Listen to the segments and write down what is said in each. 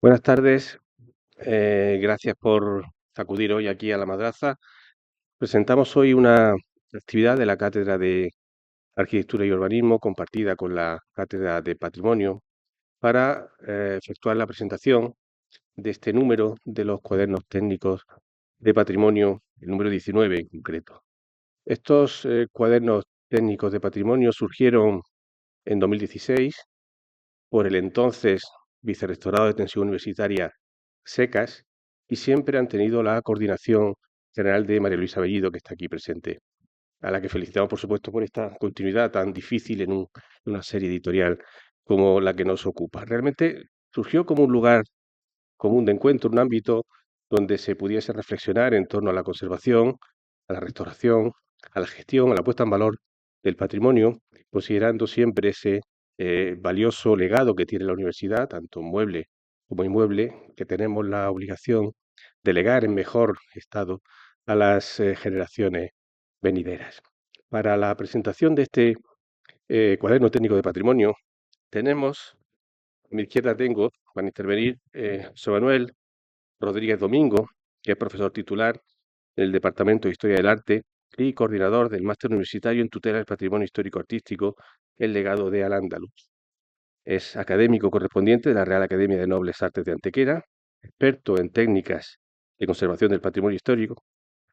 Buenas tardes, gracias por acudir hoy aquí a la madraza. Presentamos hoy una actividad de la Cátedra de Arquitectura y Urbanismo compartida con la Cátedra de Patrimonio para efectuar la presentación de este número de los cuadernos técnicos de patrimonio, el número 19 en concreto. Estos cuadernos técnicos de patrimonio surgieron en 2016 por el entonces Vicerrectorado de Extensión Universitaria SECAS y siempre han tenido la coordinación general de María Luisa Bellido, que está aquí presente, a la que felicitamos, por supuesto, por esta continuidad tan difícil en una serie editorial como la que nos ocupa. Realmente surgió como un lugar común de encuentro, un ámbito donde se pudiese reflexionar en torno a la conservación, a la restauración, a la gestión, a la puesta en valor del patrimonio, considerando siempre ese valioso legado que tiene la universidad, tanto mueble como inmueble, que tenemos la obligación de legar en mejor estado a las generaciones venideras. Para la presentación de este cuaderno técnico de patrimonio, tenemos, a mi izquierda van a intervenir José Manuel Rodríguez Domingo, que es profesor titular del Departamento de Historia del Arte y coordinador del Máster Universitario en Tutela del Patrimonio Histórico-Artístico, El Legado de Al-Ándalus. Es académico correspondiente de la Real Academia de Nobles Artes de Antequera, experto en técnicas de conservación del patrimonio histórico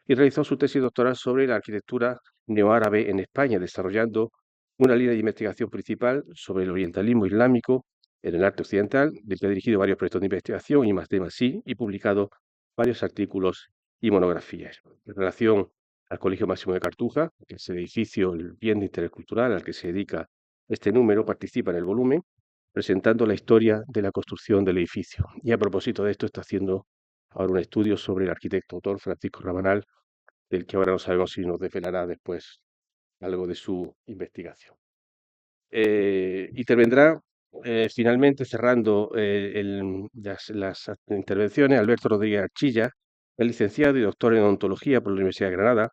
y realizó su tesis doctoral sobre la arquitectura neoárabe en España, desarrollando una línea de investigación principal sobre el orientalismo islámico en el arte occidental, del que ha dirigido varios proyectos de investigación y más temas y publicado varios artículos y monografías. En relación al Colegio Máximo de Cartuja, que es el edificio, el bien de interés cultural al que se dedica este número, participa en el volumen, presentando la historia de la construcción del edificio. Y a propósito de esto, está haciendo ahora un estudio sobre el arquitecto autor Francisco Rabanal, del que ahora no sabemos si nos desvelará después algo de su investigación. Intervendrá finalmente, cerrando las intervenciones, Alberto Rodríguez Archilla, es licenciado y doctor en odontología por la Universidad de Granada,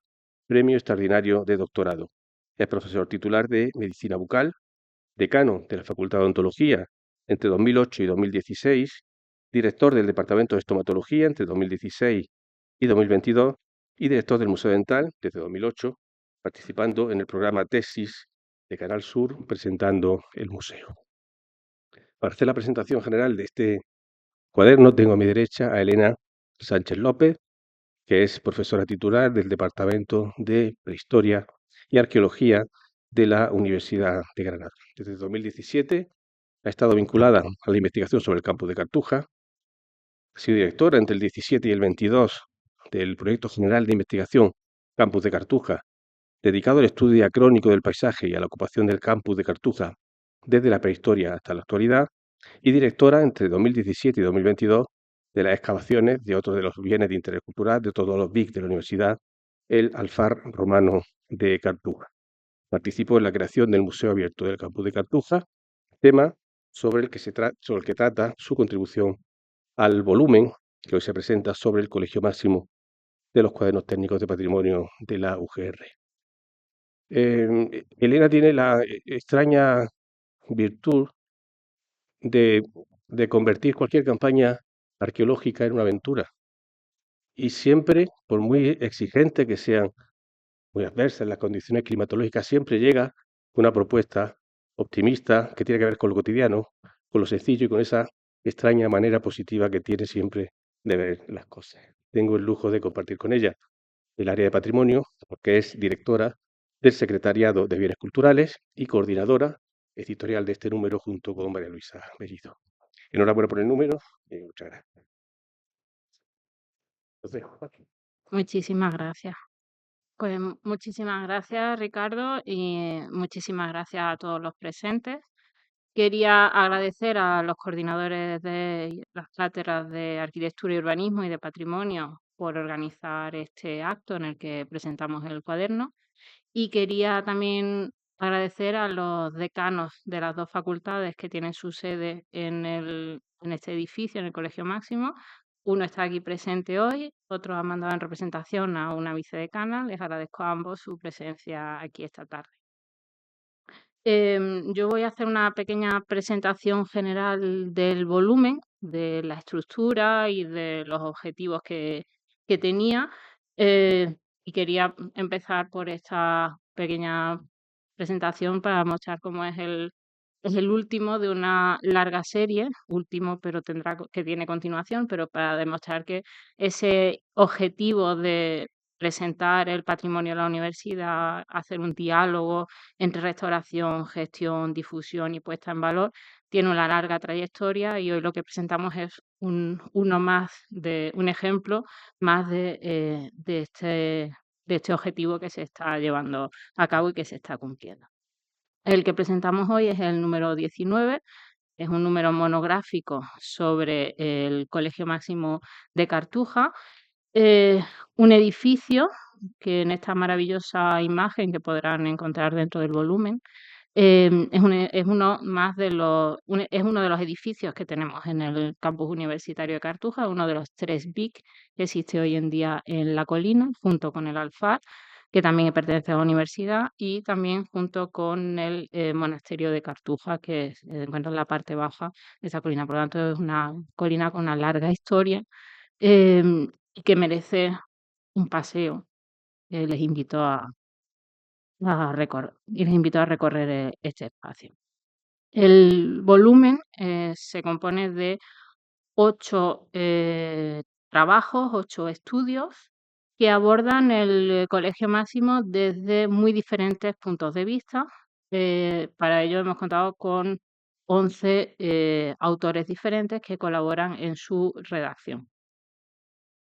premio extraordinario de doctorado. Es profesor titular de medicina bucal, decano de la Facultad de Odontología entre 2008 y 2016, director del Departamento de Estomatología entre 2016 y 2022 y director del Museo Dental desde 2008, participando en el programa Tesis de Canal Sur presentando el museo. Para hacer la presentación general de este cuaderno tengo a mi derecha a Elena Sánchez López, que es profesora titular del Departamento de Prehistoria y Arqueología de la Universidad de Granada. Desde 2017 ha estado vinculada a la investigación sobre el campus de Cartuja, ha sido directora entre el 17 y el 22 del Proyecto General de Investigación Campus de Cartuja, dedicado al estudio diacrónico del paisaje y a la ocupación del campus de Cartuja desde la prehistoria hasta la actualidad, y directora entre 2017 y 2022 de las excavaciones de otros de los bienes de interés cultural de todos los BIC de la universidad, el Alfar Romano de Cartuja. Participó en la creación del Museo Abierto del Campus de Cartuja, tema sobre el que trata su contribución al volumen que hoy se presenta sobre el Colegio Máximo de los Cuadernos Técnicos de Patrimonio de la UGR. Elena tiene la extraña virtud de, de convertir cualquier campaña arqueológica en una aventura. Y siempre, por muy exigente que sean, muy adversas las condiciones climatológicas, siempre llega una propuesta optimista que tiene que ver con lo cotidiano, con lo sencillo y con esa extraña manera positiva que tiene siempre de ver las cosas. Tengo el lujo de compartir con ella el área de patrimonio, porque es directora del Secretariado de Bienes Culturales y coordinadora editorial de este número junto con María Luisa Bellido. Enhorabuena por el número y muchas gracias. Los dejo. Muchísimas gracias. Pues muchísimas gracias, Ricardo, y muchísimas gracias a todos los presentes. Quería agradecer a los coordinadores de las cátedras de Arquitectura y Urbanismo y de Patrimonio por organizar este acto en el que presentamos el cuaderno. Y quería también agradecer a los decanos de las dos facultades que tienen su sede en este edificio, en el Colegio Máximo. Uno está aquí presente hoy, otro ha mandado en representación a una vicedecana. Les agradezco a ambos su presencia aquí esta tarde. Yo voy a hacer una pequeña presentación general del volumen de la estructura y de los objetivos que tenía. Y quería empezar por esta pequeña presentación para mostrar cómo es el último de una larga serie, último, pero que tiene continuación, pero para demostrar que ese objetivo de presentar el patrimonio de la universidad, hacer un diálogo entre restauración, gestión, difusión y puesta en valor, tiene una larga trayectoria y hoy lo que presentamos es un ejemplo más de este objetivo que se está llevando a cabo y que se está cumpliendo. El que presentamos hoy es el número 19, es un número monográfico sobre el Colegio Máximo de Cartuja, un edificio que en esta maravillosa imagen que podrán encontrar dentro del volumen, es uno de los edificios que tenemos en el campus universitario de Cartuja, uno de los 3 BIC que existe hoy en día en la colina, junto con el Alfar, que también pertenece a la universidad, y también junto con el monasterio de Cartuja, que se encuentra en la parte baja de esa colina. Por lo tanto, es una colina con una larga historia y que merece un paseo. Les invito a recorrer este espacio. El volumen se compone de 8 trabajos, 8 estudios que abordan el Colegio Máximo desde muy diferentes puntos de vista. Para ello hemos contado con 11 autores diferentes que colaboran en su redacción.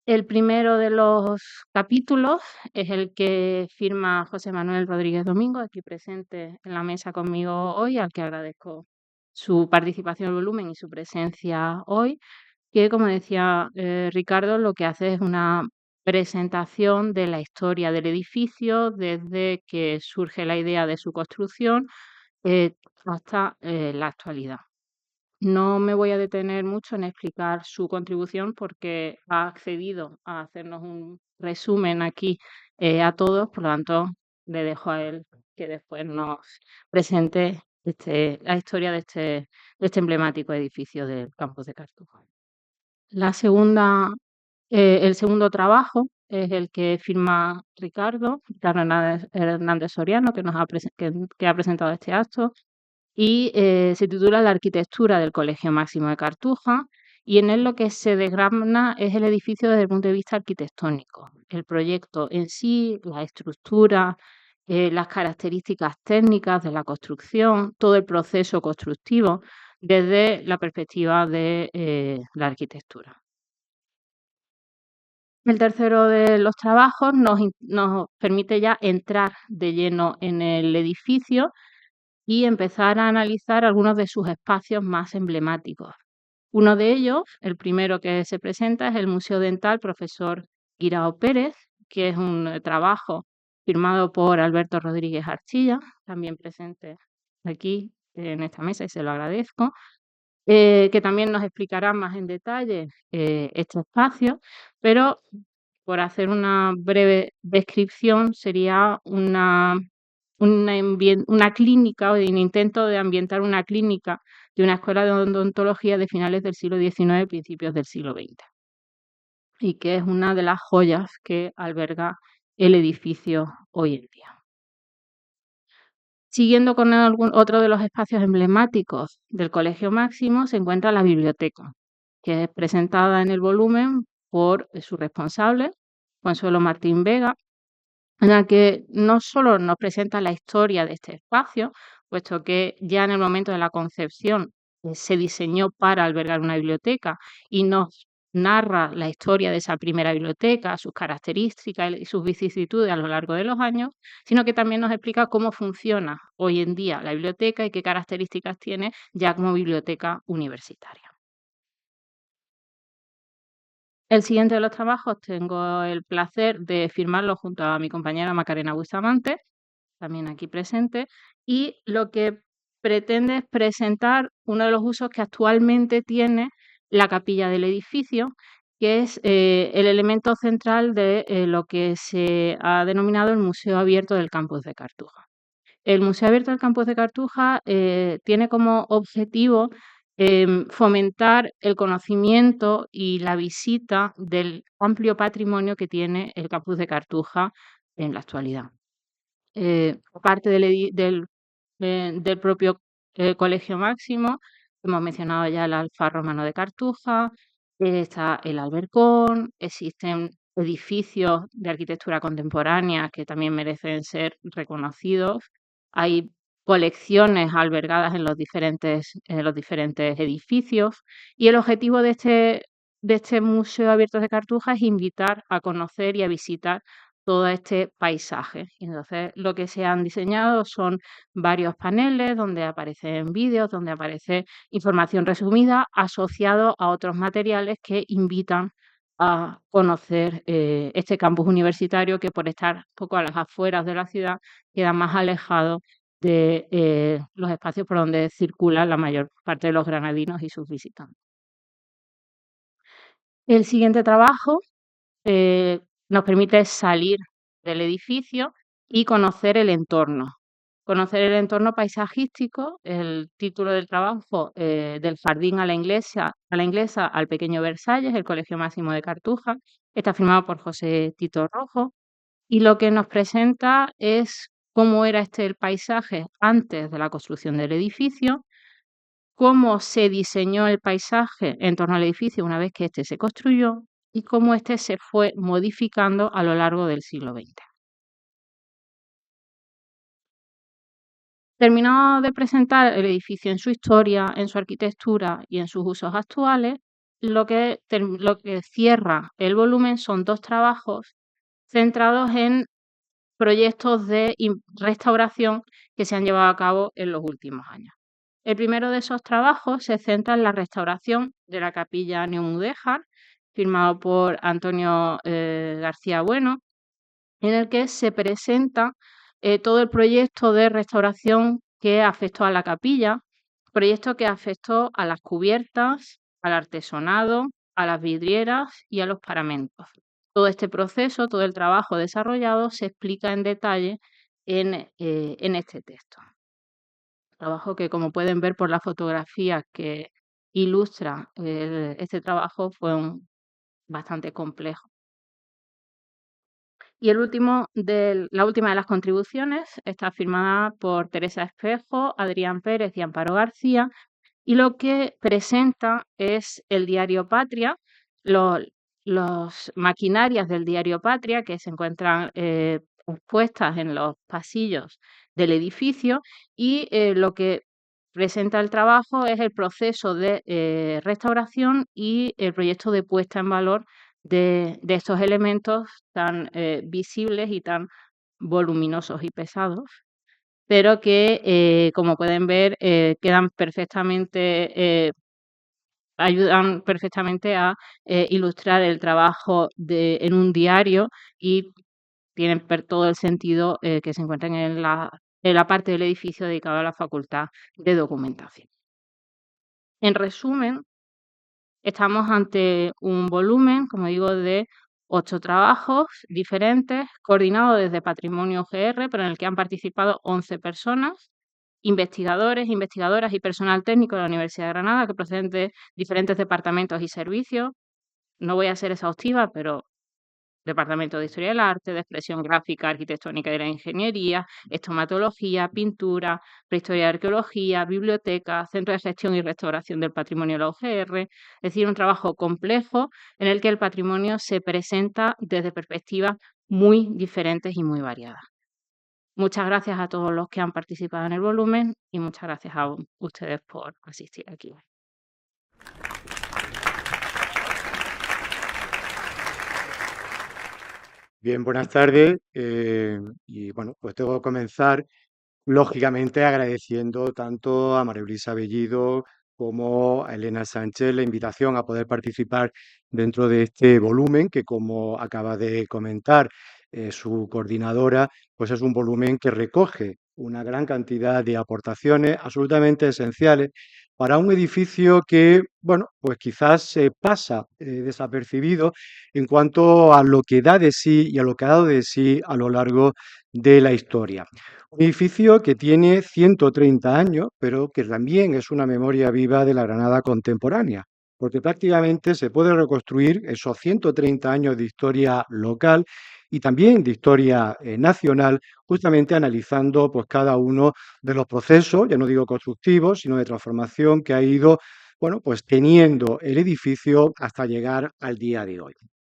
El primero de los capítulos es el que firma José Manuel Rodríguez Domingo, aquí presente en la mesa conmigo hoy, al que agradezco su participación en el volumen y su presencia hoy, que, como decía Ricardo, lo que hace es una presentación de la historia del edificio desde que surge la idea de su construcción hasta la actualidad. No me voy a detener mucho en explicar su contribución porque ha accedido a hacernos un resumen aquí a todos, por lo tanto le dejo a él que después nos presente la historia de este emblemático edificio del campus de Cartuja. El segundo trabajo es el que firma Ricardo Hernández Soriano, que ha presentado este acto, y se titula La arquitectura del Colegio Máximo de Cartuja, y en él lo que se desgrana es el edificio desde el punto de vista arquitectónico, el proyecto en sí, la estructura, las características técnicas de la construcción, todo el proceso constructivo desde la perspectiva de la arquitectura. El tercero de los trabajos nos permite ya entrar de lleno en el edificio y empezar a analizar algunos de sus espacios más emblemáticos. Uno de ellos, el primero que se presenta, es el Museo Dental Profesor Guirao Pérez, que es un trabajo firmado por Alberto Rodríguez Archilla, también presente aquí en esta mesa y se lo agradezco, que también nos explicará más en detalle este espacio, pero por hacer una breve descripción sería una clínica o un intento de ambientar una clínica de una escuela de odontología de finales del siglo XIX, principios del siglo XX, y que es una de las joyas que alberga el edificio hoy en día. Siguiendo con otro de los espacios emblemáticos del Colegio Máximo se encuentra la biblioteca, que es presentada en el volumen por su responsable, Consuelo Martín Vega, en la que no solo nos presenta la historia de este espacio, puesto que ya en el momento de la concepción se diseñó para albergar una biblioteca y nos narra la historia de esa primera biblioteca, sus características y sus vicisitudes a lo largo de los años, sino que también nos explica cómo funciona hoy en día la biblioteca y qué características tiene ya como biblioteca universitaria. El siguiente de los trabajos tengo el placer de firmarlo junto a mi compañera Macarena Bustamante, también aquí presente, y lo que pretende es presentar uno de los usos que actualmente tiene la capilla del edificio, que es el elemento central de lo que se ha denominado el Museo Abierto del Campus de Cartuja. El Museo Abierto del Campus de Cartuja tiene como objetivo fomentar el conocimiento y la visita del amplio patrimonio que tiene el campus de Cartuja en la actualidad. Aparte del propio Colegio Máximo, hemos mencionado ya el Alfar Romano de Cartuja, está el Albercón, existen edificios de arquitectura contemporánea que también merecen ser reconocidos. Hay colecciones albergadas en los diferentes edificios y el objetivo de este Museo Abierto de Cartuja es invitar a conocer y a visitar todo este paisaje. Entonces, lo que se han diseñado son varios paneles donde aparecen vídeos, donde aparece información resumida asociado a otros materiales que invitan a conocer este campus universitario que por estar un poco a las afueras de la ciudad queda más alejado de los espacios por donde circulan la mayor parte de los granadinos y sus visitantes. El siguiente trabajo nos permite salir del edificio y conocer el entorno. Conocer el entorno paisajístico, el título del trabajo, del jardín a la inglesa al pequeño Versalles, el Colegio Máximo de Cartuja, está firmado por José Tito Rojo, y lo que nos presenta es cómo era el paisaje antes de la construcción del edificio, cómo se diseñó el paisaje en torno al edificio una vez que éste se construyó y cómo éste se fue modificando a lo largo del siglo XX. Terminado de presentar el edificio en su historia, en su arquitectura y en sus usos actuales, lo que cierra el volumen son dos trabajos centrados en proyectos de restauración que se han llevado a cabo en los últimos años. El primero de esos trabajos se centra en la restauración de la capilla Neumudéjar, firmado por Antonio García Bueno, en el que se presenta todo el proyecto de restauración que afectó a la capilla, proyecto que afectó a las cubiertas, al artesonado, a las vidrieras y a los paramentos. Todo este proceso, todo el trabajo desarrollado se explica en detalle en este texto. Trabajo que, como pueden ver por la fotografía que ilustra este trabajo, fue bastante complejo. Y la última de las contribuciones está firmada por Teresa Espejo, Adrián Pérez y Amparo García, y lo que presenta es el diario Patria, las maquinarias del diario Patria que se encuentran expuestas en los pasillos del edificio, y lo que presenta el trabajo es el proceso de restauración y el proyecto de puesta en valor de estos elementos tan visibles y tan voluminosos y pesados, pero que, como pueden ver, quedan perfectamente, ayudan perfectamente a ilustrar el trabajo en un diario, y tienen todo el sentido que se encuentran en la parte del edificio dedicada a la Facultad de Documentación. En resumen, estamos ante un volumen, como digo, de 8 trabajos diferentes, coordinados desde Patrimonio GR, pero en el que han participado 11 personas, investigadores, investigadoras y personal técnico de la Universidad de Granada, que proceden de diferentes departamentos y servicios. No voy a ser exhaustiva, pero Departamento de Historia del Arte, de Expresión Gráfica, Arquitectónica y de la Ingeniería, Estomatología, Pintura, Prehistoria y Arqueología, Biblioteca, Centro de Gestión y Restauración del Patrimonio de la UGR. Es decir, un trabajo complejo en el que el patrimonio se presenta desde perspectivas muy diferentes y muy variadas. Muchas gracias a todos los que han participado en el volumen y muchas gracias a ustedes por asistir aquí. Bien, buenas tardes. Y bueno, pues tengo que comenzar, lógicamente, agradeciendo tanto a María Luisa Bellido como a Elena Sánchez la invitación a poder participar dentro de este volumen, que, como acaba de comentar su coordinadora, pues es un volumen que recoge una gran cantidad de aportaciones absolutamente esenciales para un edificio que, bueno, pues quizás se pasa desapercibido en cuanto a lo que da de sí y a lo que ha dado de sí a lo largo de la historia. Un edificio que tiene 130 años, pero que también es una memoria viva de la Granada contemporánea, porque prácticamente se puede reconstruir esos 130 años de historia local y también de historia nacional, justamente analizando pues, cada uno de los procesos, ya no digo constructivos, sino de transformación que ha ido, bueno, pues teniendo el edificio hasta llegar al día de hoy.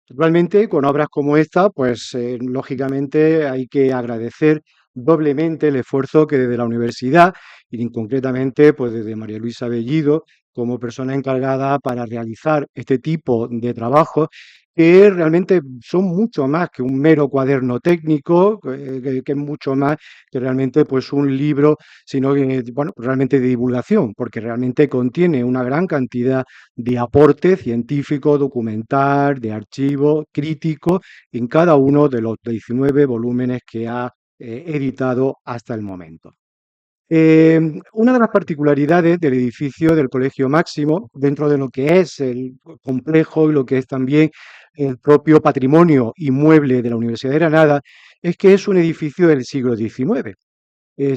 Actualmente, con obras como esta, pues lógicamente hay que agradecer doblemente el esfuerzo que desde la universidad y concretamente pues desde María Luisa Bellido como persona encargada para realizar este tipo de trabajos que realmente son mucho más que un mero cuaderno técnico, que es mucho más que realmente pues un libro, sino que bueno, realmente de divulgación, porque realmente contiene una gran cantidad de aporte científico, documental, de archivo, crítico en cada uno de los 19 volúmenes que ha editado hasta el momento. Una de las particularidades del edificio del Colegio Máximo, dentro de lo que es el complejo y lo que es también el propio patrimonio inmueble de la Universidad de Granada, es que es un edificio del siglo XIX.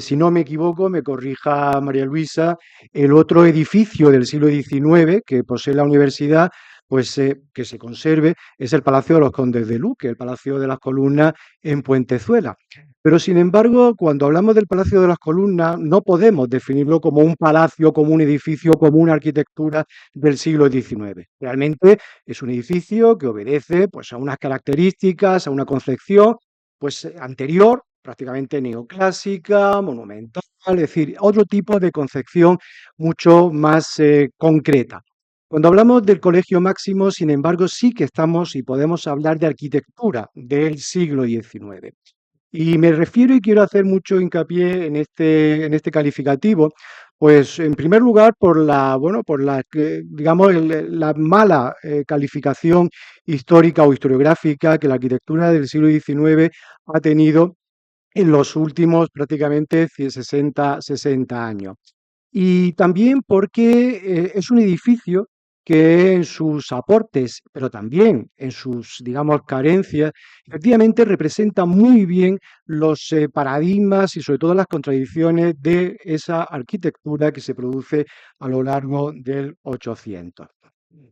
Si no me equivoco, me corrija María Luisa, el otro edificio del siglo XIX que posee la universidad, pues que se conserve, es el Palacio de los Condes de Luque, el Palacio de las Columnas en Puentezuela. Pero sin embargo, cuando hablamos del Palacio de las Columnas, no podemos definirlo como un palacio, como un edificio, como una arquitectura del siglo XIX. Realmente es un edificio que obedece pues, a unas características, a una concepción pues, anterior, prácticamente neoclásica, monumental, es decir, otro tipo de concepción mucho más concreta. Cuando hablamos del Colegio Máximo, sin embargo, sí que estamos y podemos hablar de arquitectura del siglo XIX. Y me refiero y quiero hacer mucho hincapié en este calificativo, pues en primer lugar por la, bueno, por la, digamos, la mala calificación histórica o historiográfica que la arquitectura del siglo XIX ha tenido en los últimos prácticamente 60 años. Y también porque es un edificio que en sus aportes, pero también en sus, digamos, carencias, efectivamente representa muy bien los paradigmas y sobre todo las contradicciones de esa arquitectura que se produce a lo largo del 800.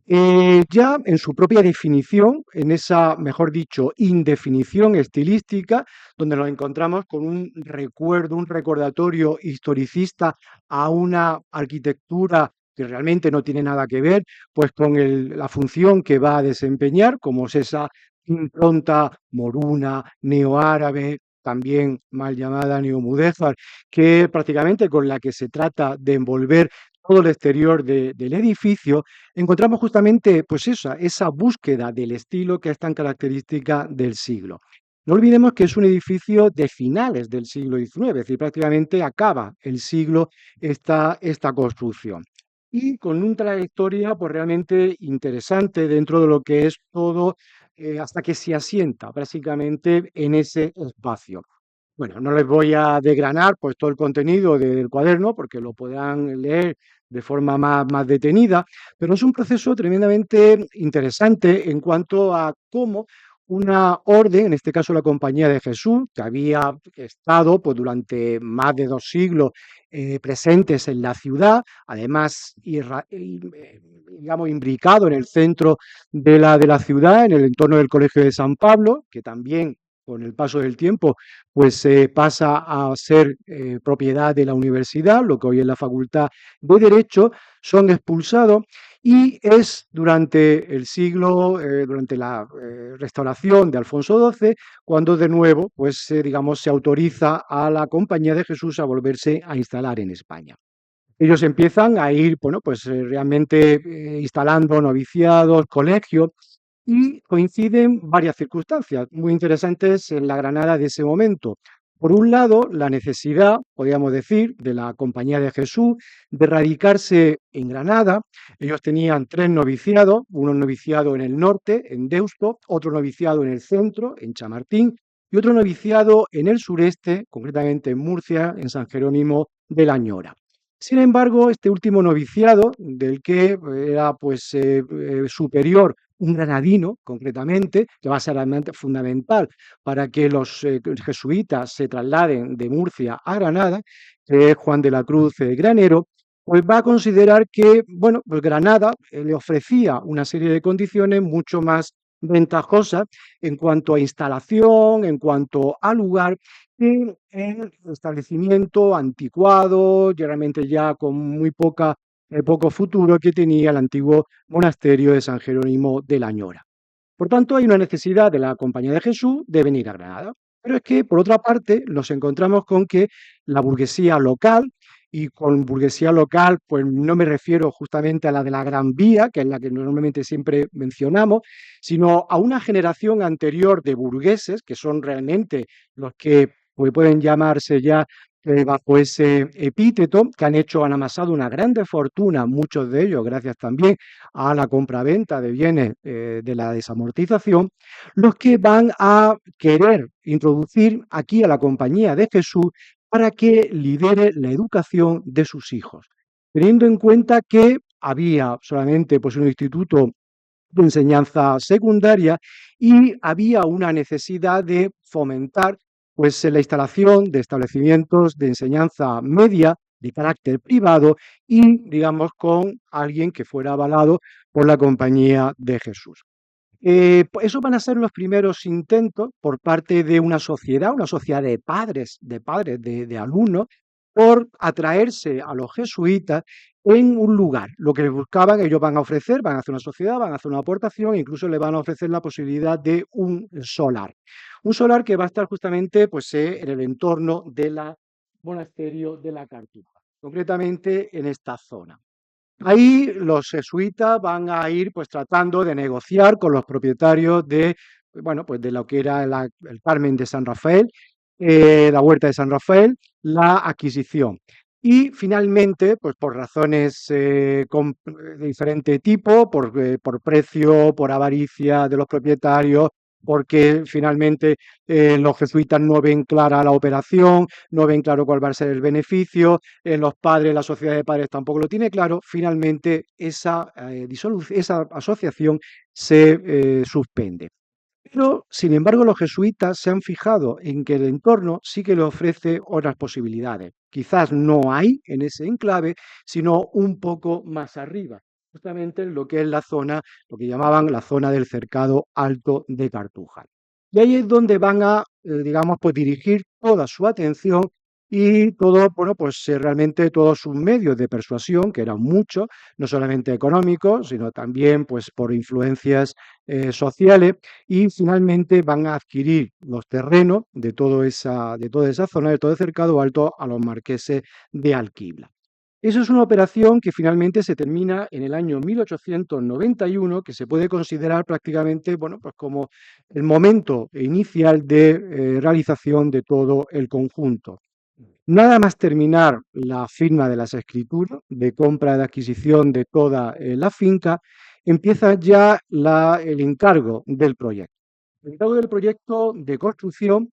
Ya en su propia definición, en esa, mejor dicho, indefinición estilística, donde nos encontramos con un recuerdo, un recordatorio historicista a una arquitectura que realmente no tiene nada que ver pues con la función que va a desempeñar, como es esa impronta moruna, neoárabe, también mal llamada neomudéjar, que prácticamente con la que se trata de envolver todo el exterior del edificio, encontramos justamente pues esa búsqueda del estilo que es tan característica del siglo. No olvidemos que es un edificio de finales del siglo XIX, es decir, prácticamente acaba el siglo esta construcción. Y con una trayectoria pues, realmente interesante dentro de lo que es todo, hasta que se asienta básicamente en ese espacio. Bueno, no les voy a desgranar pues, todo el contenido del cuaderno porque lo podrán leer de forma más detenida, pero es un proceso tremendamente interesante en cuanto a cómo una orden, en este caso la Compañía de Jesús, que había estado pues, durante más de 2 siglos presentes en la ciudad, además digamos, imbricado en el centro de la ciudad, en el entorno del Colegio de San Pablo, que también con el paso del tiempo pues pasa a ser propiedad de la universidad, lo que hoy es la Facultad de Derecho, son expulsados y es durante el siglo, durante la restauración de Alfonso XII, cuando de nuevo, pues digamos, se autoriza a la Compañía de Jesús a volverse a instalar en España. Ellos empiezan a ir, bueno, pues realmente instalando noviciados, colegios, y coinciden varias circunstancias muy interesantes en la Granada de ese momento. Por un lado, la necesidad, podríamos decir, de la Compañía de Jesús de radicarse en Granada. Ellos tenían 3 noviciados, uno noviciado en el norte, en Deusto, otro noviciado en el centro, en Chamartín, y otro noviciado en el sureste, concretamente en Murcia, en San Jerónimo de la Ñora. Sin embargo, este último noviciado, del que era pues superior un granadino, concretamente, que va a ser realmente fundamental para que los jesuitas se trasladen de Murcia a Granada, que es Juan de la Cruz Granero, pues va a considerar que, bueno, pues Granada le ofrecía una serie de condiciones mucho más ventajosas en cuanto a instalación, en cuanto a lugar, que el establecimiento anticuado, generalmente ya con muy poco futuro, que tenía el antiguo monasterio de San Jerónimo de la Ñora. Por tanto, hay una necesidad de la Compañía de Jesús de venir a Granada. Pero es que, por otra parte, nos encontramos con que la burguesía local, y con burguesía local, pues no me refiero justamente a la de la Gran Vía, que es la que normalmente siempre mencionamos, sino a una generación anterior de burgueses, que son realmente los que pues, pueden llamarse ya bajo ese epíteto, que han amasado una grande fortuna, muchos de ellos gracias también a la compraventa de bienes de la desamortización, los que van a querer introducir aquí a la Compañía de Jesús para que lidere la educación de sus hijos, teniendo en cuenta que había solamente pues, un instituto de enseñanza secundaria y había una necesidad de fomentar pues, la instalación de establecimientos de enseñanza media de carácter privado y, digamos, con alguien que fuera avalado por la Compañía de Jesús. Esos van a ser los primeros intentos por parte de una sociedad de alumnos, por atraerse a los jesuitas en un lugar. Lo que les buscaban, ellos van a ofrecer, van a hacer una sociedad, van a hacer una aportación, incluso le van a ofrecer la posibilidad de un solar. Un solar que va a estar justamente pues, en el entorno del monasterio de la Cartuja, concretamente en esta zona. Ahí los jesuitas van a ir pues tratando de negociar con los propietarios de, bueno, pues de lo que era el Carmen de San Rafael, la Huerta de San Rafael, la adquisición. Y finalmente, pues por razones de diferente tipo, por precio, por avaricia de los propietarios, porque finalmente los jesuitas no ven clara la operación, no ven claro cuál va a ser el beneficio, los padres, la sociedad de padres tampoco lo tiene claro, finalmente esa asociación se suspende. Pero, sin embargo, los jesuitas se han fijado en que el entorno sí que le ofrece otras posibilidades. Quizás no hay en ese enclave, sino un poco más arriba, justamente en lo que es la zona, lo que llamaban la zona del Cercado Alto de Cartuja. Y ahí es donde van a, digamos, pues dirigir toda su atención y todo, bueno, pues realmente todos sus medios de persuasión, que eran muchos, no solamente económicos, sino también pues por influencias sociales, y finalmente van a adquirir los terrenos de toda esa zona, de todo el Cercado Alto, a los marqueses de Alquibla. Eso es una operación que finalmente se termina en el año 1891, que se puede considerar prácticamente, bueno, pues como el momento inicial de realización de todo el conjunto. Nada más terminar la firma de las escrituras de compra y de adquisición de toda la finca, empieza ya el encargo del proyecto. El encargo del proyecto de construcción,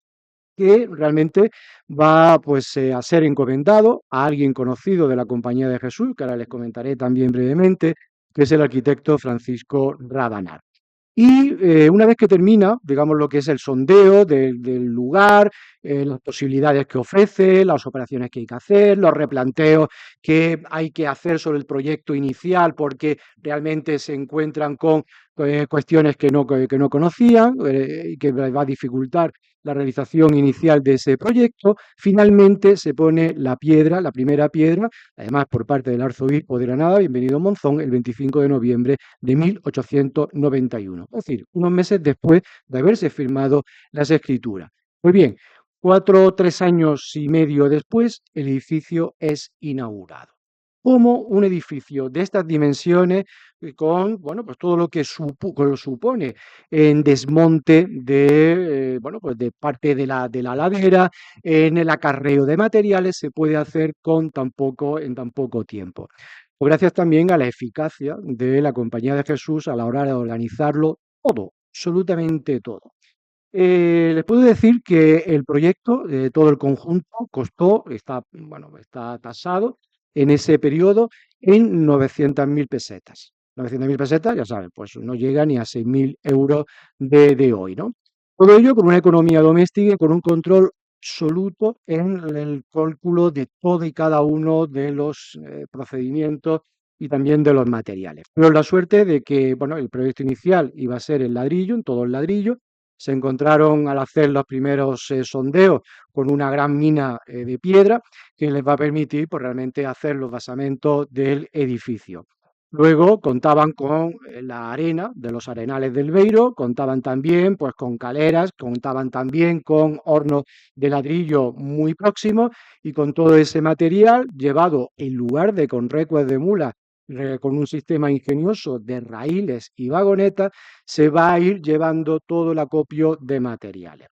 que realmente va pues, a ser encomendado a alguien conocido de la Compañía de Jesús, que ahora les comentaré también brevemente, que es el arquitecto Francisco Rabanal. Y una vez que termina, digamos, lo que es el sondeo del lugar, las posibilidades que ofrece, las operaciones que hay que hacer, los replanteos que hay que hacer sobre el proyecto inicial, porque realmente se encuentran con cuestiones que no conocían y que va a dificultar la realización inicial de ese proyecto, finalmente se pone la primera piedra, además por parte del arzobispo de Granada, Bienvenido Monzón, el 25 de noviembre de 1891, es decir, unos meses después de haberse firmado las escrituras. Pues bien, 3 años y medio después, el edificio es inaugurado. Como un edificio de estas dimensiones, con bueno, pues todo lo que supone en desmonte de, bueno, pues de parte de la ladera, en el acarreo de materiales, se puede hacer en tan poco tiempo. Pues gracias también a la eficacia de la Compañía de Jesús a la hora de organizarlo todo, absolutamente todo. Les puedo decir que el proyecto, todo el conjunto, está tasado en ese periodo en 900.000 pesetas. 900.000 pesetas, ya saben, pues no llega ni a 6.000 euros de hoy, ¿no? Todo ello con una economía doméstica y con un control absoluto en el cálculo de todo y cada uno de los procedimientos y también de los materiales. Pero la suerte de que, bueno, el proyecto inicial iba a ser en ladrillo, en todo el ladrillo. Se encontraron al hacer los primeros sondeos con una gran mina de piedra que les va a permitir pues, realmente hacer los basamentos del edificio. Luego contaban con la arena de los arenales del Beiro, contaban también pues, con caleras, contaban también con hornos de ladrillo muy próximos y con todo ese material llevado en lugar de con recues de mula, con un sistema ingenioso de raíles y vagonetas, se va a ir llevando todo el acopio de materiales.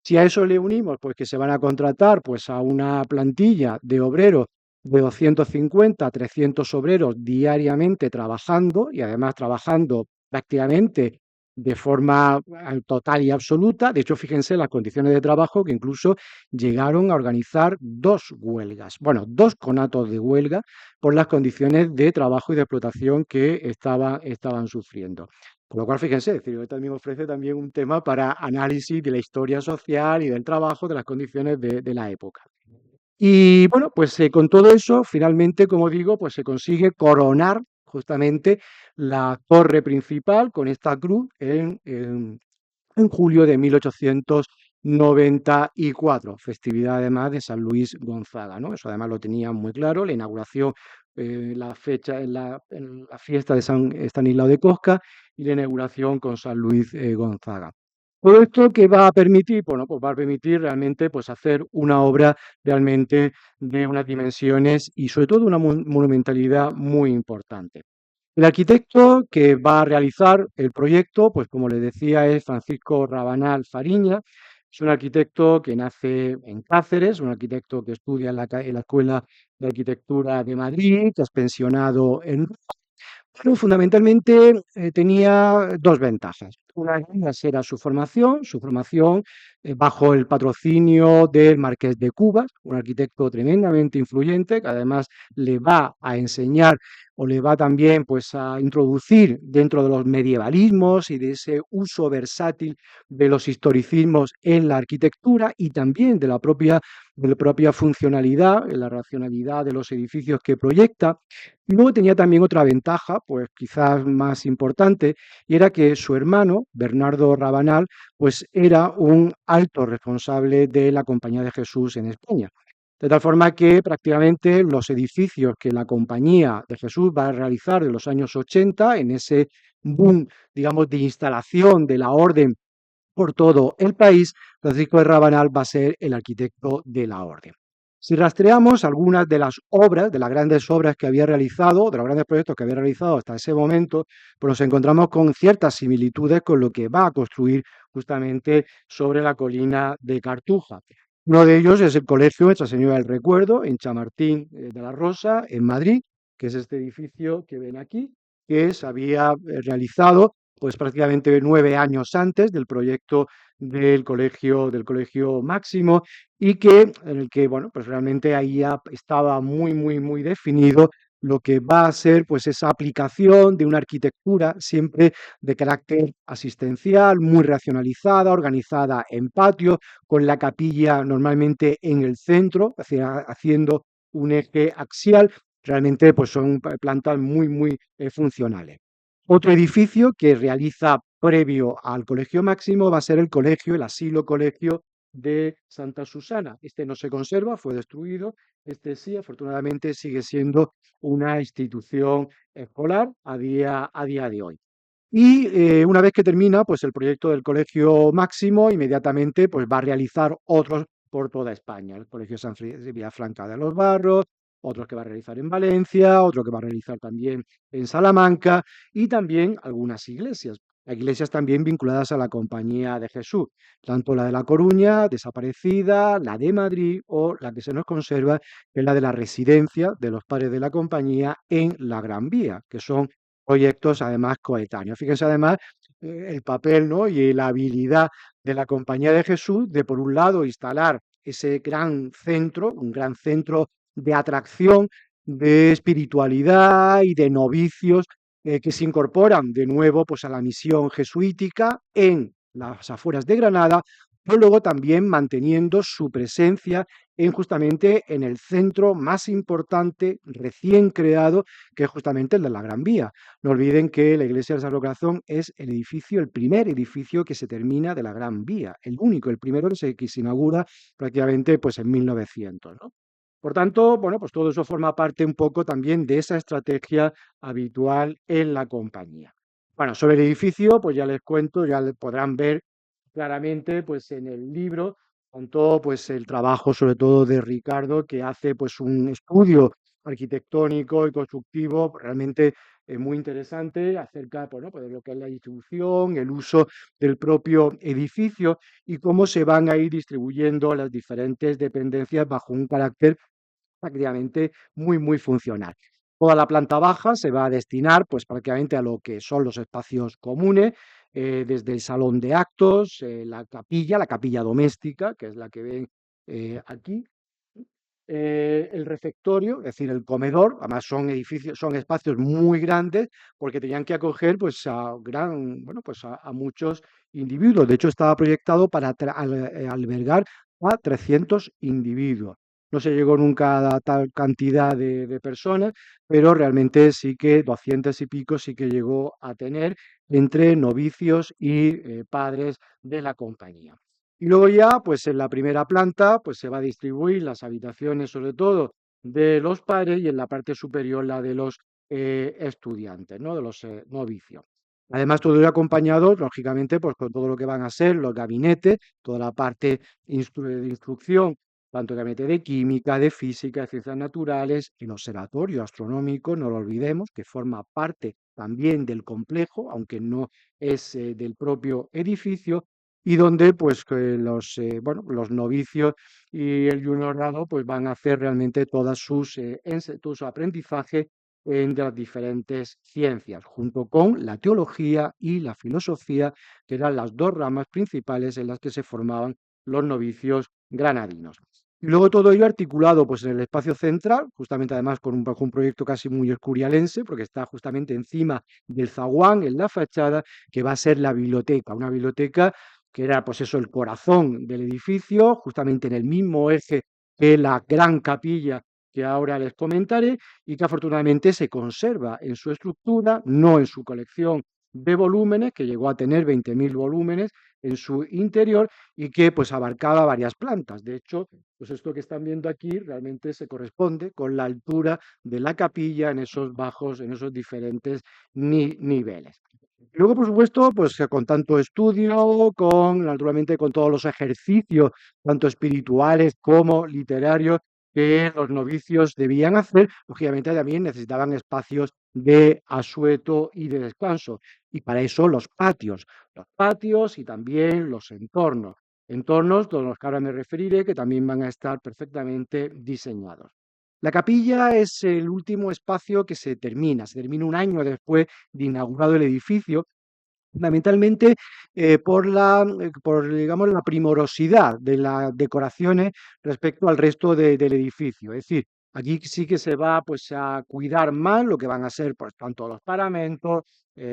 Si a eso le unimos, pues que se van a contratar pues, a una plantilla de obreros de 250 a 300 obreros diariamente trabajando y además trabajando prácticamente de forma total y absoluta. De hecho, fíjense las condiciones de trabajo que incluso llegaron a organizar dos huelgas, bueno, dos conatos de huelga por las condiciones de trabajo y de explotación que estaban sufriendo. Con lo cual, fíjense, es decir, también ofrece también un tema para análisis de la historia social y del trabajo, de las condiciones de la época. Y bueno, pues con todo eso, finalmente, como digo, pues se consigue coronar justamente la torre principal con esta cruz en julio de 1894, festividad además de San Luis Gonzaga, ¿no? Eso además lo tenían muy claro, la inauguración, la fecha, en la fiesta de San Estanislao de Kostka y la inauguración con San Luis Gonzaga. Todo esto que va a permitir, bueno, pues va a permitir realmente pues hacer una obra realmente de unas dimensiones y sobre todo una monumentalidad muy importante. El arquitecto que va a realizar el proyecto, pues como les decía, es Francisco Rabanal Fariña. Es un arquitecto que nace en Cáceres, un arquitecto que estudia en la Escuela de Arquitectura de Madrid, que es pensionado en Roma, pero fundamentalmente tenía dos ventajas. Una de ellas era su formación bajo el patrocinio del Marqués de Cubas, un arquitecto tremendamente influyente que además le va a enseñar o le va también pues, a introducir dentro de los medievalismos y de ese uso versátil de los historicismos en la arquitectura y también de la propia funcionalidad, la racionalidad de los edificios que proyecta. Y luego tenía también otra ventaja, pues quizás más importante, y era que su hermano, Bernardo Rabanal, pues era un alto responsable de la Compañía de Jesús en España. De tal forma que prácticamente los edificios que la Compañía de Jesús va a realizar de los años 80, en ese boom, digamos, de instalación de la orden por todo el país, Francisco de Rabanal va a ser el arquitecto de la orden. Si rastreamos algunas de las obras, de las grandes obras que había realizado, de los grandes proyectos que había realizado hasta ese momento, pues nos encontramos con ciertas similitudes con lo que va a construir justamente sobre la colina de Cartuja. Uno de ellos es el Colegio Nuestra Señora del Recuerdo en Chamartín de la Rosa, en Madrid, que es este edificio que ven aquí, que se había realizado pues prácticamente 9 años antes del proyecto del colegio Máximo y que en el que bueno pues realmente ahí ya estaba muy definido lo que va a ser pues esa aplicación de una arquitectura siempre de carácter asistencial, muy racionalizada, organizada en patio, con la capilla normalmente en el centro, haciendo un eje axial. Realmente pues son plantas muy funcionales. Otro edificio que realiza previo al Colegio Máximo va a ser el asilo colegio de Santa Susana. Este no se conserva, fue destruido. Este sí, afortunadamente, sigue siendo una institución escolar a día de hoy. Y una vez que termina pues, el proyecto del Colegio Máximo, inmediatamente pues, va a realizar otros por toda España. El Colegio San Villafranca de los Barros, otros que va a realizar en Valencia, otro que va a realizar también en Salamanca y también algunas iglesias. Iglesias también vinculadas a la Compañía de Jesús, tanto la de La Coruña, desaparecida, la de Madrid o la que se nos conserva, que es la de la residencia de los padres de la Compañía en la Gran Vía, que son proyectos además coetáneos. Fíjense además el papel, ¿no? Y la habilidad de la Compañía de Jesús de, por un lado, instalar ese gran centro, un gran centro de atracción de espiritualidad y de novicios que se incorporan de nuevo pues, a la misión jesuítica en las afueras de Granada, pero luego también manteniendo su presencia justamente en el centro más importante recién creado, que es justamente el de la Gran Vía. No olviden que la iglesia del Sagrado Corazón es el edificio, el primer edificio que se termina de la Gran Vía, el único, el primero que se inaugura prácticamente pues, en 1900, ¿no? Por tanto, bueno, pues todo eso forma parte un poco también de esa estrategia habitual en la compañía. Bueno, sobre el edificio, pues ya les cuento, ya podrán ver claramente pues en el libro con todo pues el trabajo sobre todo de Ricardo, que hace pues un estudio arquitectónico y constructivo realmente muy interesante acerca pues, ¿no? pues de lo que es la distribución, el uso del propio edificio y cómo se van a ir distribuyendo las diferentes dependencias bajo un carácter prácticamente muy funcional. Toda la planta baja se va a destinar pues prácticamente a lo que son los espacios comunes, desde el salón de actos, la capilla doméstica, que es la que ven aquí, el refectorio, es decir, el comedor, además son edificios, son espacios muy grandes porque tenían que acoger pues bueno, pues a muchos individuos. De hecho, estaba proyectado para albergar a 300 individuos. No se llegó nunca a tal cantidad de personas, pero realmente sí que 200 y pico sí que llegó a tener entre novicios y padres de la compañía. Y luego ya, pues en la primera planta, pues se va a distribuir las habitaciones, sobre todo de los padres, y en la parte superior la de los estudiantes, ¿no? De los novicios. Además, todo ello acompañado, lógicamente, pues con todo lo que van a ser los gabinetes, toda la parte de instrucción, tanto el gabinete de química, de física, de ciencias naturales, el observatorio astronómico, no lo olvidemos, que forma parte también del complejo, aunque no es del propio edificio, y donde pues que bueno, los novicios y el juniorado pues van a hacer realmente todo su aprendizaje en las diferentes ciencias, junto con la teología y la filosofía, que eran las dos ramas principales en las que se formaban los novicios granadinos. Y luego todo ello articulado pues en el espacio central, justamente además con bajo un proyecto casi muy escurialense, porque está justamente encima del zaguán, en la fachada, que va a ser la biblioteca, una biblioteca que era pues eso, el corazón del edificio, justamente en el mismo eje que la gran capilla que ahora les comentaré, y que afortunadamente se conserva en su estructura, no en su colección de volúmenes, que llegó a tener 20.000 volúmenes en su interior y que pues abarcaba varias plantas. De hecho, pues esto que están viendo aquí realmente se corresponde con la altura de la capilla en esos bajos, en esos diferentes niveles. Luego, por supuesto, pues con tanto estudio, naturalmente con todos los ejercicios, tanto espirituales como literarios, que los novicios debían hacer, lógicamente también necesitaban espacios de asueto y de descanso. Y para eso los patios y también los entornos de los que ahora me referiré, que también van a estar perfectamente diseñados. La capilla es el último espacio que se termina un año después de inaugurado el edificio, fundamentalmente por, digamos, la primorosidad de las decoraciones respecto al resto del edificio. Es decir, aquí sí que se va pues, a cuidar más lo que van a ser pues, tanto los paramentos,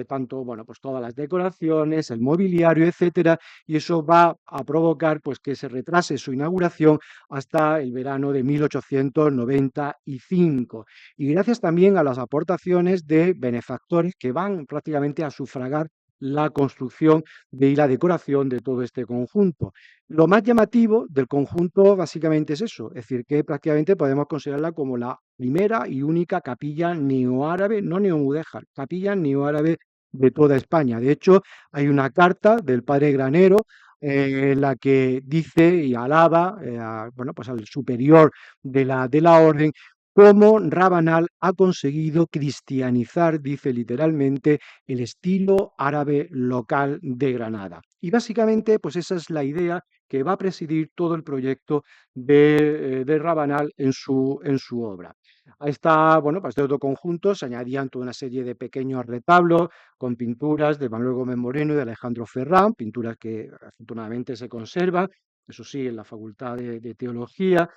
tanto bueno, pues, todas las decoraciones, el mobiliario, etcétera, y eso va a provocar pues, que se retrase su inauguración hasta el verano de 1895. Y gracias también a las aportaciones de benefactores que van prácticamente a sufragar la construcción y la decoración de todo este conjunto. Lo más llamativo del conjunto básicamente es eso, es decir, que prácticamente podemos considerarla como la primera y única capilla neoárabe, no neomudéjar, capilla neoárabe de toda España. De hecho, hay una carta del padre Granero en la que dice y alaba bueno, pues al superior de la orden cómo Rabanal ha conseguido cristianizar, dice literalmente, el estilo árabe local de Granada. Y básicamente, pues esa es la idea que va a presidir todo el proyecto de Rabanal en su obra. A esta, bueno, pues de otro conjunto se añadían toda una serie de pequeños retablos con pinturas de Manuel Gómez Moreno y de Alejandro Ferrán, pinturas que afortunadamente se conservan, eso sí, en la Facultad de Teología,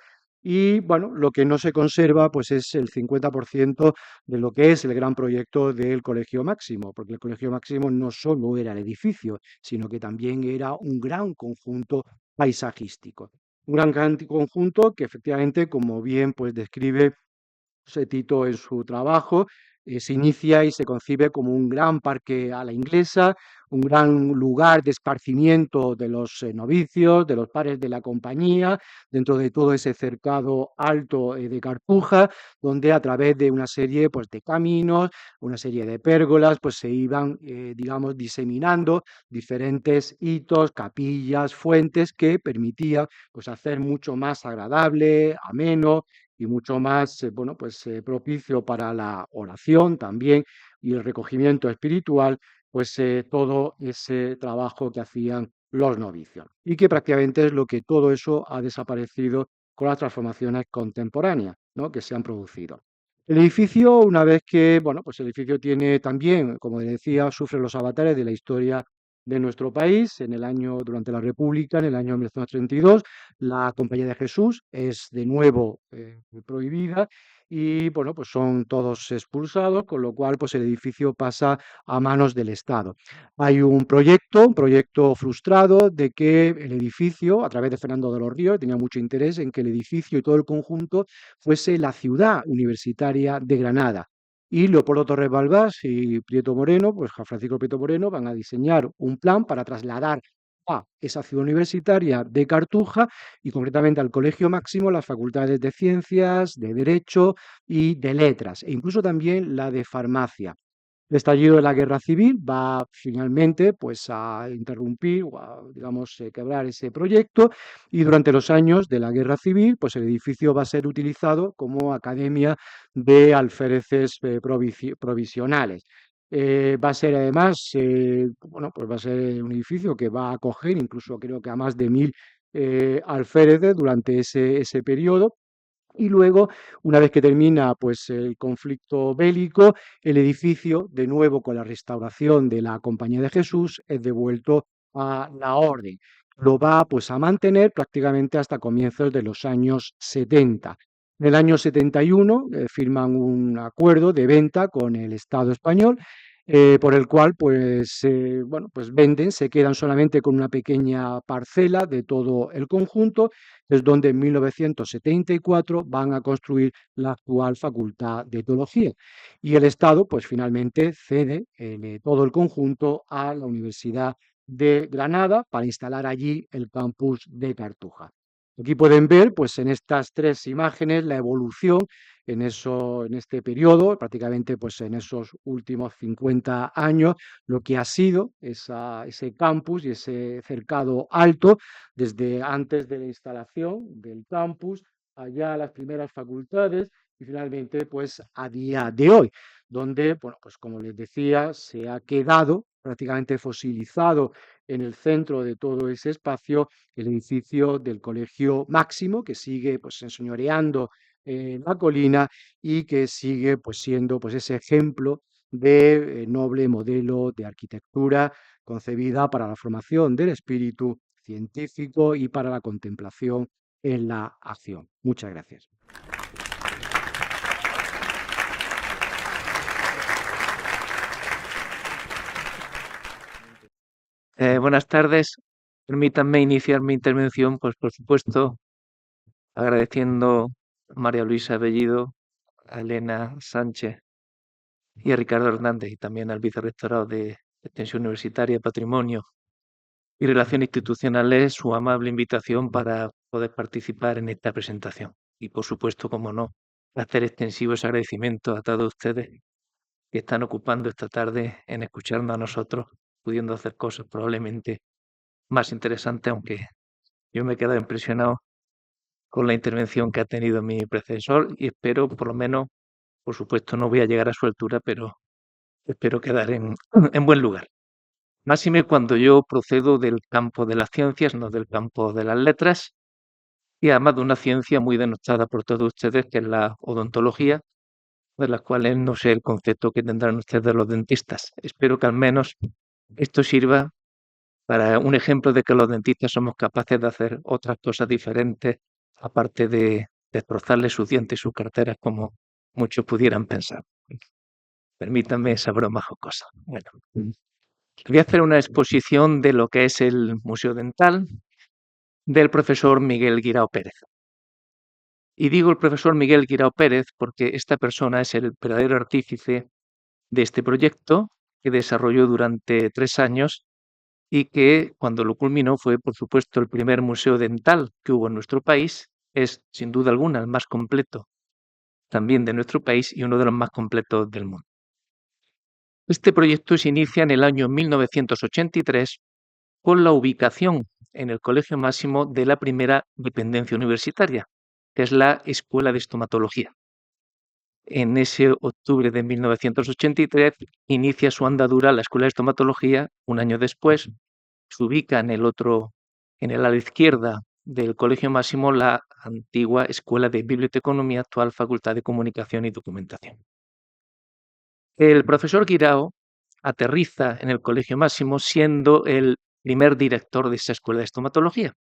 Y bueno, lo que no se conserva pues es el 50% de lo que es el gran proyecto del Colegio Máximo, porque el Colegio Máximo no solo era el edificio, sino que también era un gran conjunto paisajístico. Un gran conjunto que efectivamente, como bien pues describe Tito en su trabajo, se inicia y se concibe como un gran parque a la inglesa, un gran lugar de esparcimiento de los novicios, de los pares de la compañía, dentro de todo ese cercado alto de Cartuja, donde a través de una serie pues, de caminos, una serie de pérgolas, pues se iban, digamos, diseminando diferentes hitos, capillas, fuentes que permitían pues, hacer mucho más agradable, ameno y mucho más, bueno, pues propicio para la oración también y el recogimiento espiritual, pues todo ese trabajo que hacían los novicios. Y que prácticamente es lo que todo eso ha desaparecido con las transformaciones contemporáneas, ¿no?, que se han producido. El edificio, una vez que, bueno, pues el edificio tiene también, como decía, sufre los avatares de la historia de nuestro país. Durante la República, en el año 1932, la Compañía de Jesús es de nuevo prohibida y, bueno, pues son todos expulsados, con lo cual, pues el edificio pasa a manos del Estado. Hay un proyecto frustrado de que el edificio, a través de Fernando de los Ríos, tenía mucho interés en que el edificio y todo el conjunto fuese la ciudad universitaria de Granada. Y Leopoldo Torres Balbás y Prieto Moreno, pues Juan Francisco Prieto Moreno, van a diseñar un plan para trasladar a esa ciudad universitaria de Cartuja y concretamente al Colegio Máximo las facultades de Ciencias, de Derecho y de Letras, e incluso también la de Farmacia. El estallido de la guerra civil va finalmente pues, a interrumpir o a, digamos, quebrar ese proyecto y durante los años de la guerra civil pues, el edificio va a ser utilizado como academia de alféreces provisionales. Va a ser además, bueno, pues va a ser un edificio que va a acoger incluso creo que a más de 1000 alféreces durante ese periodo y luego, una vez que termina pues, el conflicto bélico, el edificio, de nuevo con la restauración de la Compañía de Jesús, es devuelto a la orden. Lo va pues, a mantener prácticamente hasta comienzos de los años 70. En el año 71 firman un acuerdo de venta con el Estado español por el cual pues, bueno, pues venden, se quedan solamente con una pequeña parcela de todo el conjunto, es donde en 1974 van a construir la actual Facultad de Teología. Y el Estado pues finalmente cede todo el conjunto a la Universidad de Granada para instalar allí el campus de Cartuja. Aquí pueden ver, pues en estas tres imágenes, la evolución en este periodo, prácticamente pues en esos últimos 50 años, lo que ha sido ese campus y ese cercado alto, desde antes de la instalación del campus, allá a las primeras facultades y finalmente pues a día de hoy, donde, bueno, pues como les decía, se ha quedado prácticamente fosilizado en el centro de todo ese espacio el edificio del Colegio Máximo, que sigue pues enseñoreando la colina y que sigue pues siendo pues ese ejemplo de noble modelo de arquitectura concebida para la formación del espíritu científico y para la contemplación en la acción. Muchas gracias. Buenas tardes. Permítanme iniciar mi intervención, pues por supuesto, agradeciendo a María Luisa Bellido, a Elena Sánchez y a Ricardo Hernández y también al vicerrectorado de Extensión Universitaria, Patrimonio y Relaciones Institucionales su amable invitación para poder participar en esta presentación. Y por supuesto, como no, hacer extensivo ese agradecimiento a todos ustedes que están ocupando esta tarde en escucharnos a nosotros, pudiendo hacer cosas probablemente más interesantes, aunque yo me he quedado impresionado con la intervención que ha tenido mi predecesor y espero, por lo menos, por supuesto, no voy a llegar a su altura, pero espero quedar en buen lugar. Máxime cuando yo procedo del campo de las ciencias, no del campo de las letras, y además de una ciencia muy denostada por todos ustedes, que es la odontología, de las cuales no sé el concepto que tendrán ustedes los dentistas. Espero que al menos esto sirva para un ejemplo de que los dentistas somos capaces de hacer otras cosas diferentes, aparte de destrozarle sus dientes y sus carteras como muchos pudieran pensar. Permítanme esa broma jocosa. Bueno, voy a hacer una exposición de lo que es el Museo Dental del profesor Miguel Guirao Pérez. Y digo el profesor Miguel Guirao Pérez porque esta persona es el verdadero artífice de este proyecto que desarrolló durante 3 años y que cuando lo culminó fue, por supuesto, el primer museo dental que hubo en nuestro país. Es, sin duda alguna, el más completo también de nuestro país y uno de los más completos del mundo. Este proyecto se inicia en el año 1983 con la ubicación en el Colegio Máximo de la primera dependencia universitaria, que es la Escuela de Estomatología. En ese octubre de 1983 inicia su andadura la Escuela de Estomatología. Un año después se ubica en el ala izquierda del Colegio Máximo, la antigua Escuela de Biblioteconomía, actual Facultad de Comunicación y Documentación. El profesor Guirao aterriza en el Colegio Máximo siendo el primer director de esa Escuela de Estomatología.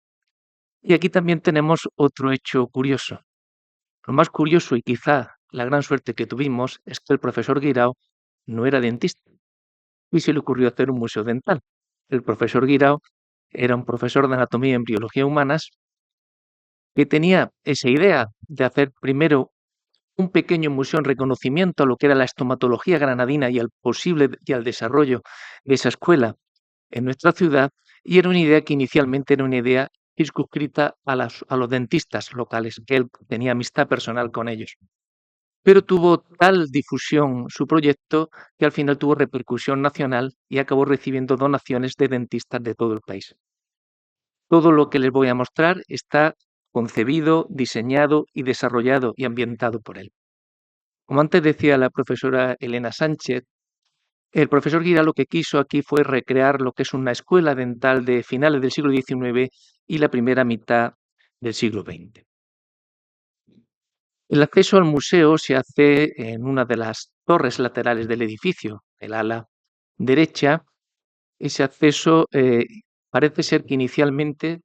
Y aquí también tenemos otro hecho curioso. Lo más curioso y quizá la gran suerte que tuvimos es que el profesor Guirao no era dentista y se le ocurrió hacer un museo dental. El profesor Guirao era un profesor de anatomía y embriología humanas que tenía esa idea de hacer primero un pequeño museo en reconocimiento a lo que era la estomatología granadina y al desarrollo de esa escuela en nuestra ciudad, y era una idea que inicialmente era una idea circunscrita a los dentistas locales, que él tenía amistad personal con ellos. Pero tuvo tal difusión su proyecto que al final tuvo repercusión nacional y acabó recibiendo donaciones de dentistas de todo el país. Todo lo que les voy a mostrar está concebido, diseñado y desarrollado y ambientado por él. Como antes decía la profesora Elena Sánchez, el profesor Guirao lo que quiso aquí fue recrear lo que es una escuela dental de finales del siglo XIX y la primera mitad del siglo XX. El acceso al museo se hace en una de las torres laterales del edificio, el ala derecha. Ese acceso parece ser que inicialmente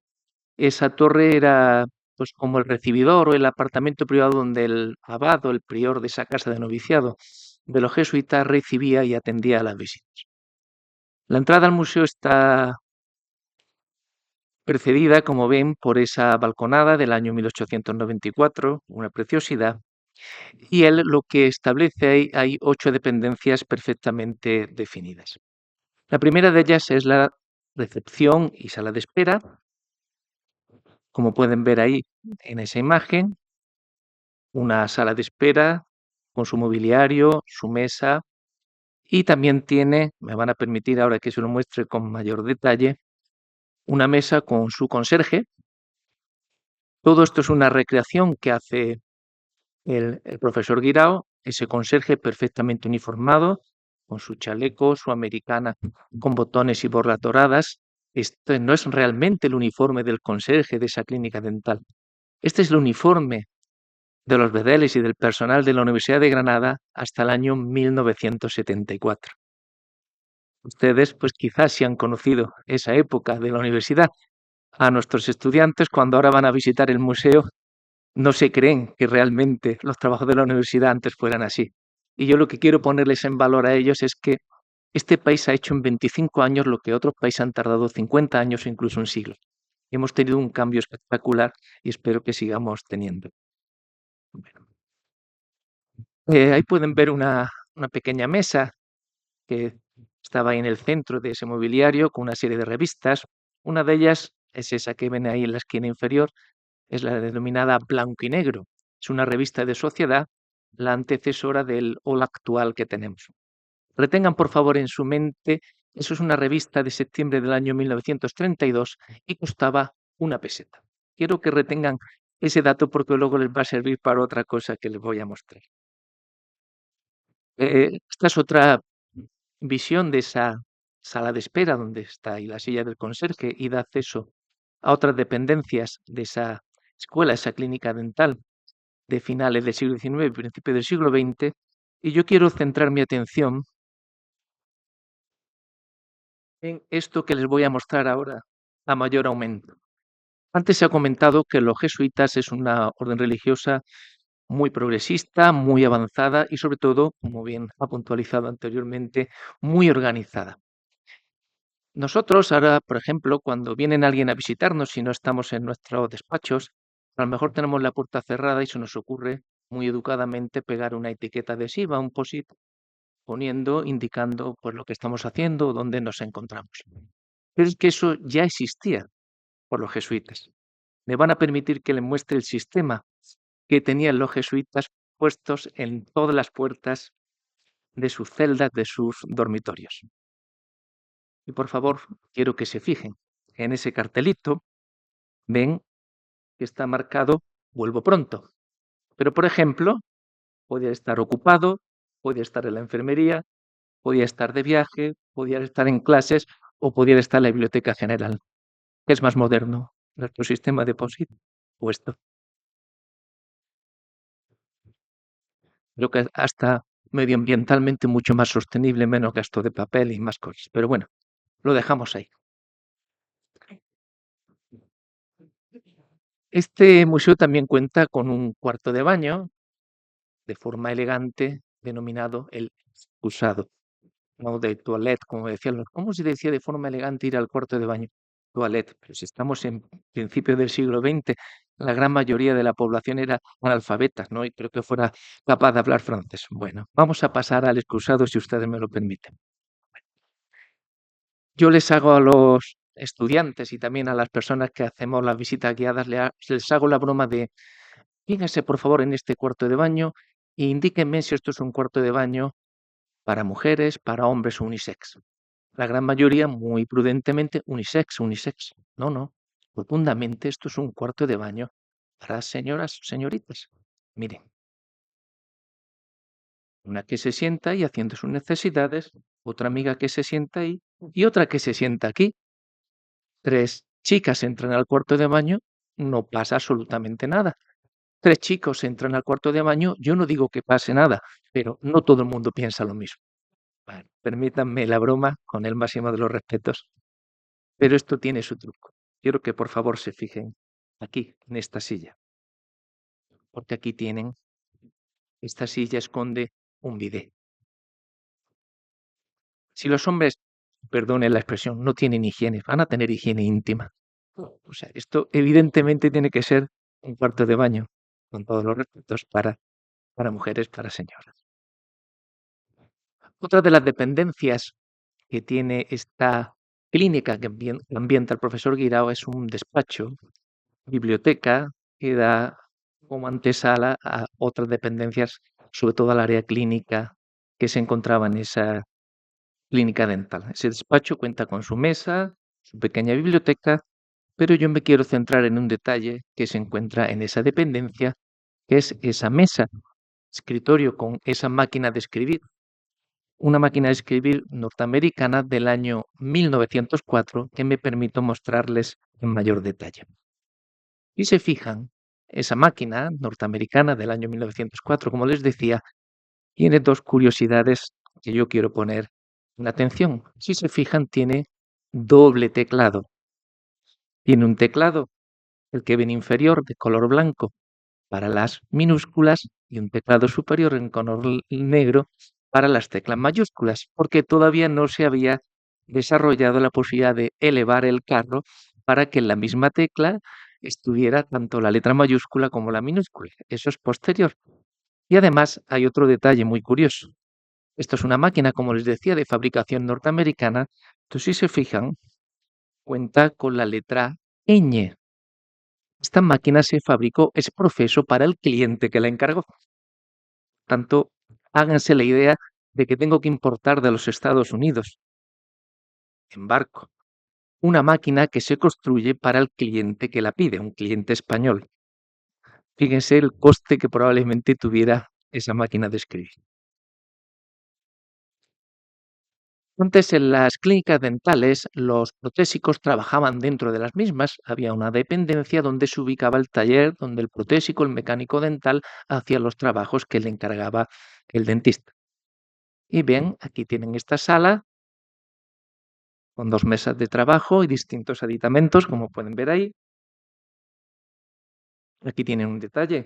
esa torre era pues como el recibidor o el apartamento privado donde el abad o el prior de esa casa de noviciado de los jesuitas recibía y atendía a las visitas. La entrada al museo está precedida, como ven, por esa balconada del año 1894, una preciosidad, y él lo que establece ahí, hay 8 dependencias perfectamente definidas. La primera de ellas es la recepción y sala de espera, como pueden ver ahí en esa imagen, una sala de espera con su mobiliario, su mesa, y también tiene, me van a permitir ahora que se lo muestre con mayor detalle, una mesa con su conserje. Todo esto es una recreación que hace el profesor Guirao, ese conserje perfectamente uniformado, con su chaleco, su americana con botones y borlas doradas. Este no es realmente el uniforme del conserje de esa clínica dental. Este es el uniforme de los bedeles y del personal de la Universidad de Granada hasta el año 1974. Ustedes, pues quizás sí han conocido esa época de la universidad. A nuestros estudiantes, cuando ahora van a visitar el museo, no se creen que realmente los trabajos de la universidad antes fueran así. Y yo lo que quiero ponerles en valor a ellos es que este país ha hecho en 25 años lo que otros países han tardado 50 años o incluso un siglo. Hemos tenido un cambio espectacular y espero que sigamos teniendo. Bueno. Ahí pueden ver una pequeña mesa que estaba ahí en el centro de ese mobiliario con una serie de revistas. Una de ellas es esa que ven ahí en la esquina inferior, es la denominada Blanco y Negro. Es una revista de sociedad, la antecesora del Hola actual que tenemos. Retengan por favor en su mente, eso es una revista de septiembre del año 1932 y costaba 1 peseta. Quiero que retengan ese dato porque luego les va a servir para otra cosa que les voy a mostrar. Esta es otra visión de esa sala de espera donde está ahí la silla del conserje y da acceso a otras dependencias de esa escuela, esa clínica dental de finales del siglo XIX y principios del siglo XX, y yo quiero centrar mi atención en esto que les voy a mostrar ahora a mayor aumento. Antes se ha comentado que los jesuitas es una orden religiosa muy progresista, muy avanzada y sobre todo, como bien ha puntualizado anteriormente, muy organizada. Nosotros ahora, por ejemplo, cuando vienen alguien a visitarnos y no estamos en nuestros despachos, a lo mejor tenemos la puerta cerrada y se nos ocurre muy educadamente pegar una etiqueta adhesiva, un post-it, indicando pues, lo que estamos haciendo o dónde nos encontramos. Pero es que eso ya existía por los jesuitas. Me van a permitir que les muestre el sistema que tenían los jesuitas puestos en todas las puertas de sus celdas, de sus dormitorios. Y por favor, quiero que se fijen en ese cartelito, ven que está marcado vuelvo pronto. Pero, por ejemplo, podía estar ocupado, podía estar en la enfermería, podía estar de viaje, podía estar en clases o podía estar en la biblioteca general. ¿Qué es más moderno? ¿Nuestro sistema de POSIT o esto? Creo que hasta medioambientalmente mucho más sostenible, menos gasto de papel y más cosas. Pero bueno, lo dejamos ahí. Este museo también cuenta con un cuarto de baño de forma elegante denominado el excusado, no de toilette, como decían los. ¿Cómo se decía de forma elegante ir al cuarto de baño? Toilette, pero si estamos en principios del siglo XX, la gran mayoría de la población era analfabeta, ¿no? Y creo que fuera capaz de hablar francés. Bueno, vamos a pasar al excusado si ustedes me lo permiten. Yo les hago a los estudiantes y también a las personas que hacemos las visitas guiadas, les hago la broma de, fíjense por favor en este cuarto de baño e indíquenme si esto es un cuarto de baño para mujeres, para hombres o unisex. La gran mayoría, muy prudentemente, unisex, unisex. No, no, rotundamente esto es un cuarto de baño para señoras, señoritas. Miren, una que se sienta ahí haciendo sus necesidades, otra amiga que se sienta ahí y otra que se sienta aquí. 3 chicas entran al cuarto de baño, no pasa absolutamente nada. 3 chicos entran al cuarto de baño, yo no digo que pase nada, pero no todo el mundo piensa lo mismo. Bueno, permítanme la broma con el máximo de los respetos, pero esto tiene su truco. Quiero que por favor se fijen aquí, en esta silla, porque aquí tienen, esta silla esconde un bidé. Si los hombres, perdonen la expresión, no tienen higiene, van a tener higiene íntima. O sea, esto evidentemente tiene que ser un cuarto de baño, con todos los respetos, para mujeres, para señoras. Otra de las dependencias que tiene esta clínica que ambienta el profesor Guirao es un despacho, biblioteca, que da como antesala a otras dependencias, sobre todo al área clínica que se encontraba en esa clínica dental. Ese despacho cuenta con su mesa, su pequeña biblioteca, pero yo me quiero centrar en un detalle que se encuentra en esa dependencia, que es esa mesa, escritorio con esa máquina de escribir. Una máquina de escribir norteamericana del año 1904 que me permito mostrarles en mayor detalle. Si se fijan, esa máquina norteamericana del año 1904, como les decía, tiene 2 curiosidades que yo quiero poner en atención. Si se fijan, tiene doble teclado. Tiene un teclado, el que ven inferior, de color blanco, para las minúsculas y un teclado superior en color negro para las teclas mayúsculas, porque todavía no se había desarrollado la posibilidad de elevar el carro para que en la misma tecla estuviera tanto la letra mayúscula como la minúscula. Eso es posterior. Y además hay otro detalle muy curioso. Esto es una máquina, como les decía, de fabricación norteamericana. Entonces, si se fijan, cuenta con la letra ñ. Esta máquina se fabricó ex profeso para el cliente que la encargó. Tanto, háganse la idea de que tengo que importar de los Estados Unidos en barco una máquina que se construye para el cliente que la pide, un cliente español. Fíjense el coste que probablemente tuviera esa máquina de escribir. Antes en las clínicas dentales los protésicos trabajaban dentro de las mismas, había una dependencia donde se ubicaba el taller, donde el protésico, el mecánico dental, hacía los trabajos que le encargaba el dentista. Y bien, aquí tienen esta sala con 2 mesas de trabajo y distintos aditamentos, como pueden ver ahí. Aquí tienen un detalle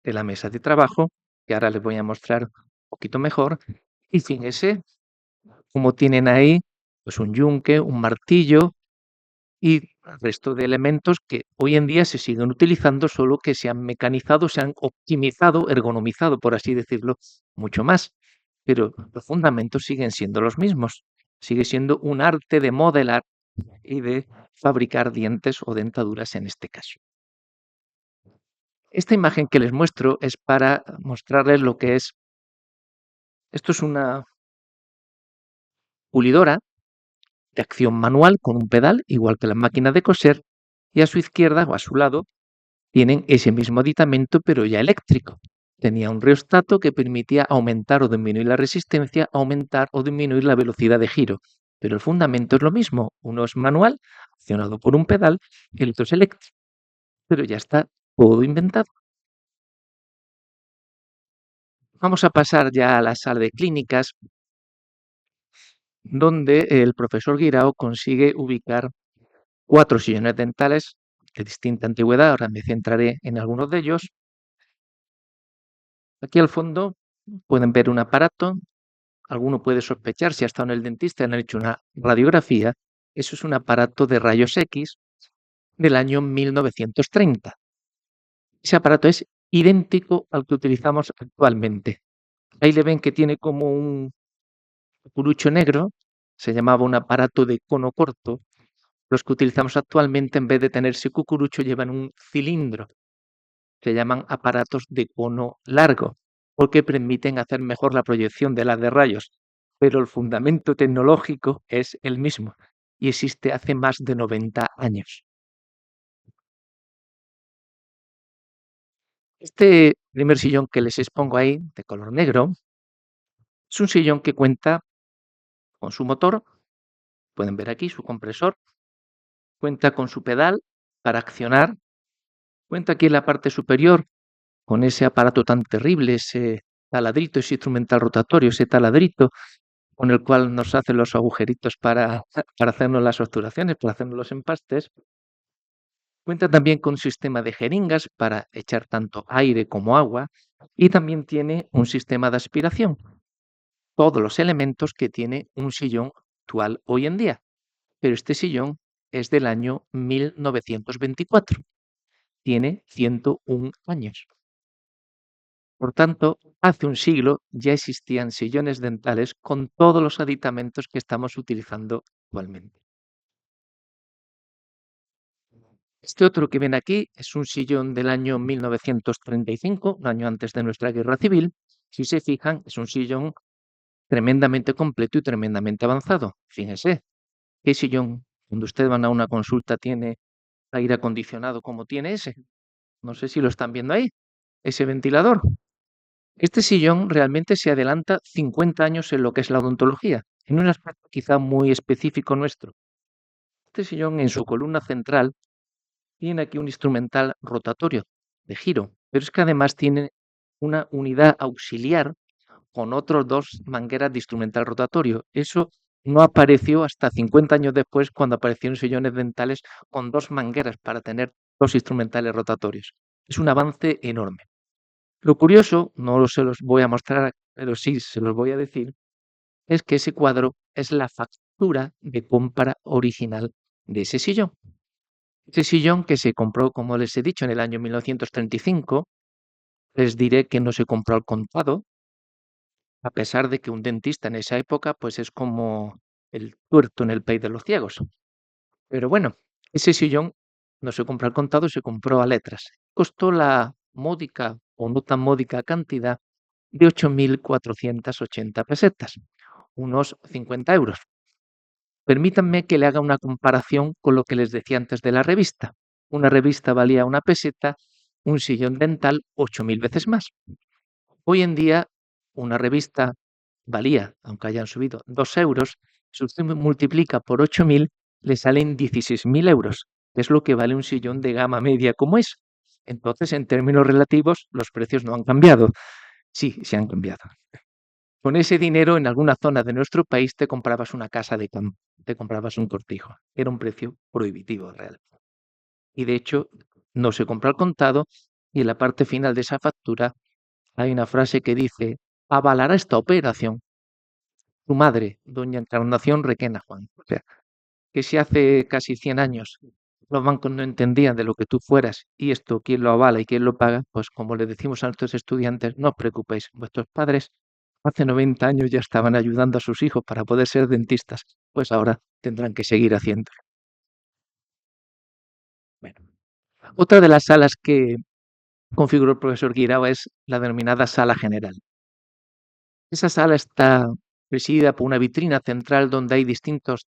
de la mesa de trabajo, que ahora les voy a mostrar un poquito mejor. Y fíjense cómo tienen ahí pues un yunque, un martillo y el resto de elementos que hoy en día se siguen utilizando, solo que se han mecanizado, se han optimizado, ergonomizado, por así decirlo, mucho más. Pero los fundamentos siguen siendo los mismos. Sigue siendo un arte de modelar y de fabricar dientes o dentaduras en este caso. Esta imagen que les muestro es para mostrarles lo que es. Esto es una pulidora de acción manual con un pedal, igual que la máquina de coser, y a su izquierda o a su lado tienen ese mismo aditamento, pero ya eléctrico. Tenía un rheostato que permitía aumentar o disminuir la resistencia, aumentar o disminuir la velocidad de giro. Pero el fundamento es lo mismo. Uno es manual, accionado por un pedal, y el otro es eléctrico. Pero ya está todo inventado. Vamos a pasar ya a la sala de clínicas, donde el profesor Guirao consigue ubicar 4 sillones dentales de distinta antigüedad. Ahora me centraré en algunos de ellos. Aquí al fondo pueden ver un aparato. Alguno puede sospechar, si ha estado en el dentista y han hecho una radiografía, eso es un aparato de rayos X del año 1930. Ese aparato es idéntico al que utilizamos actualmente. Ahí le ven que tiene como un cucurucho negro, se llamaba un aparato de cono corto. Los que utilizamos actualmente, en vez de tener ese cucurucho, llevan un cilindro. Se llaman aparatos de cono largo, porque permiten hacer mejor la proyección de las de rayos. Pero el fundamento tecnológico es el mismo y existe hace más de 90 años. Este primer sillón que les expongo ahí, de color negro, es un sillón que cuenta con su motor, pueden ver aquí su compresor, cuenta con su pedal para accionar, cuenta aquí en la parte superior con ese aparato tan terrible, ese taladrito, ese instrumental rotatorio, ese taladrito con el cual nos hacen los agujeritos para hacernos las obturaciones, para hacernos los empastes. Cuenta también con un sistema de jeringas para echar tanto aire como agua y también tiene un sistema de aspiración. Todos los elementos que tiene un sillón actual hoy en día. Pero este sillón es del año 1924. Tiene 101 años. Por tanto, hace un siglo ya existían sillones dentales con todos los aditamentos que estamos utilizando actualmente. Este otro que ven aquí es un sillón del año 1935, un año antes de nuestra guerra civil. Si se fijan, es un sillón tremendamente completo y tremendamente avanzado. Fíjense, ¿qué sillón cuando ustedes van a una consulta tiene aire acondicionado como tiene ese? No sé si lo están viendo ahí, ese ventilador. Este sillón realmente se adelanta 50 años en lo que es la odontología, en un aspecto quizá muy específico nuestro. Este sillón en su columna central tiene aquí un instrumental rotatorio de giro, pero es que además tiene una unidad auxiliar con otros 2 mangueras de instrumental rotatorio. Eso no apareció hasta 50 años después, cuando aparecieron sillones dentales con 2 mangueras para tener 2 instrumentales rotatorios. Es un avance enorme. Lo curioso, no se los voy a mostrar, pero sí se los voy a decir, es que ese cuadro es la factura de compra original de ese sillón. Ese sillón que se compró, como les he dicho, en el año 1935, les diré que no se compró al contado, a pesar de que un dentista en esa época pues es como el tuerto en el país de los ciegos. Pero bueno, ese sillón no se compró al contado, se compró a letras. Costó la módica o no tan módica cantidad de 8.480 pesetas, unos 50 euros. Permítanme que le haga una comparación con lo que les decía antes de la revista. Una revista valía una peseta, un sillón dental 8.000 veces más. Hoy en día, una revista valía, aunque hayan subido, 2 euros. Si usted multiplica por 8.000, le salen 16.000 euros, que es lo que vale un sillón de gama media como es. Entonces, en términos relativos, los precios no han cambiado. Sí, se han cambiado. Con ese dinero, en alguna zona de nuestro país, te comprabas una casa de campo, te comprabas un cortijo. Era un precio prohibitivo real. Y de hecho, no se compra al contado y en la parte final de esa factura hay una frase que dice: avalará esta operación tu madre, doña Encarnación Requena Juan. O sea, que si hace casi 100 años los bancos no entendían de lo que tú fueras y esto quién lo avala y quién lo paga, pues como le decimos a nuestros estudiantes, no os preocupéis, vuestros padres hace 90 años ya estaban ayudando a sus hijos para poder ser dentistas, pues ahora tendrán que seguir haciéndolo. Bueno, otra de las salas que configuró el profesor Guirao es la denominada sala general. Esa sala está presidida por una vitrina central donde hay distintos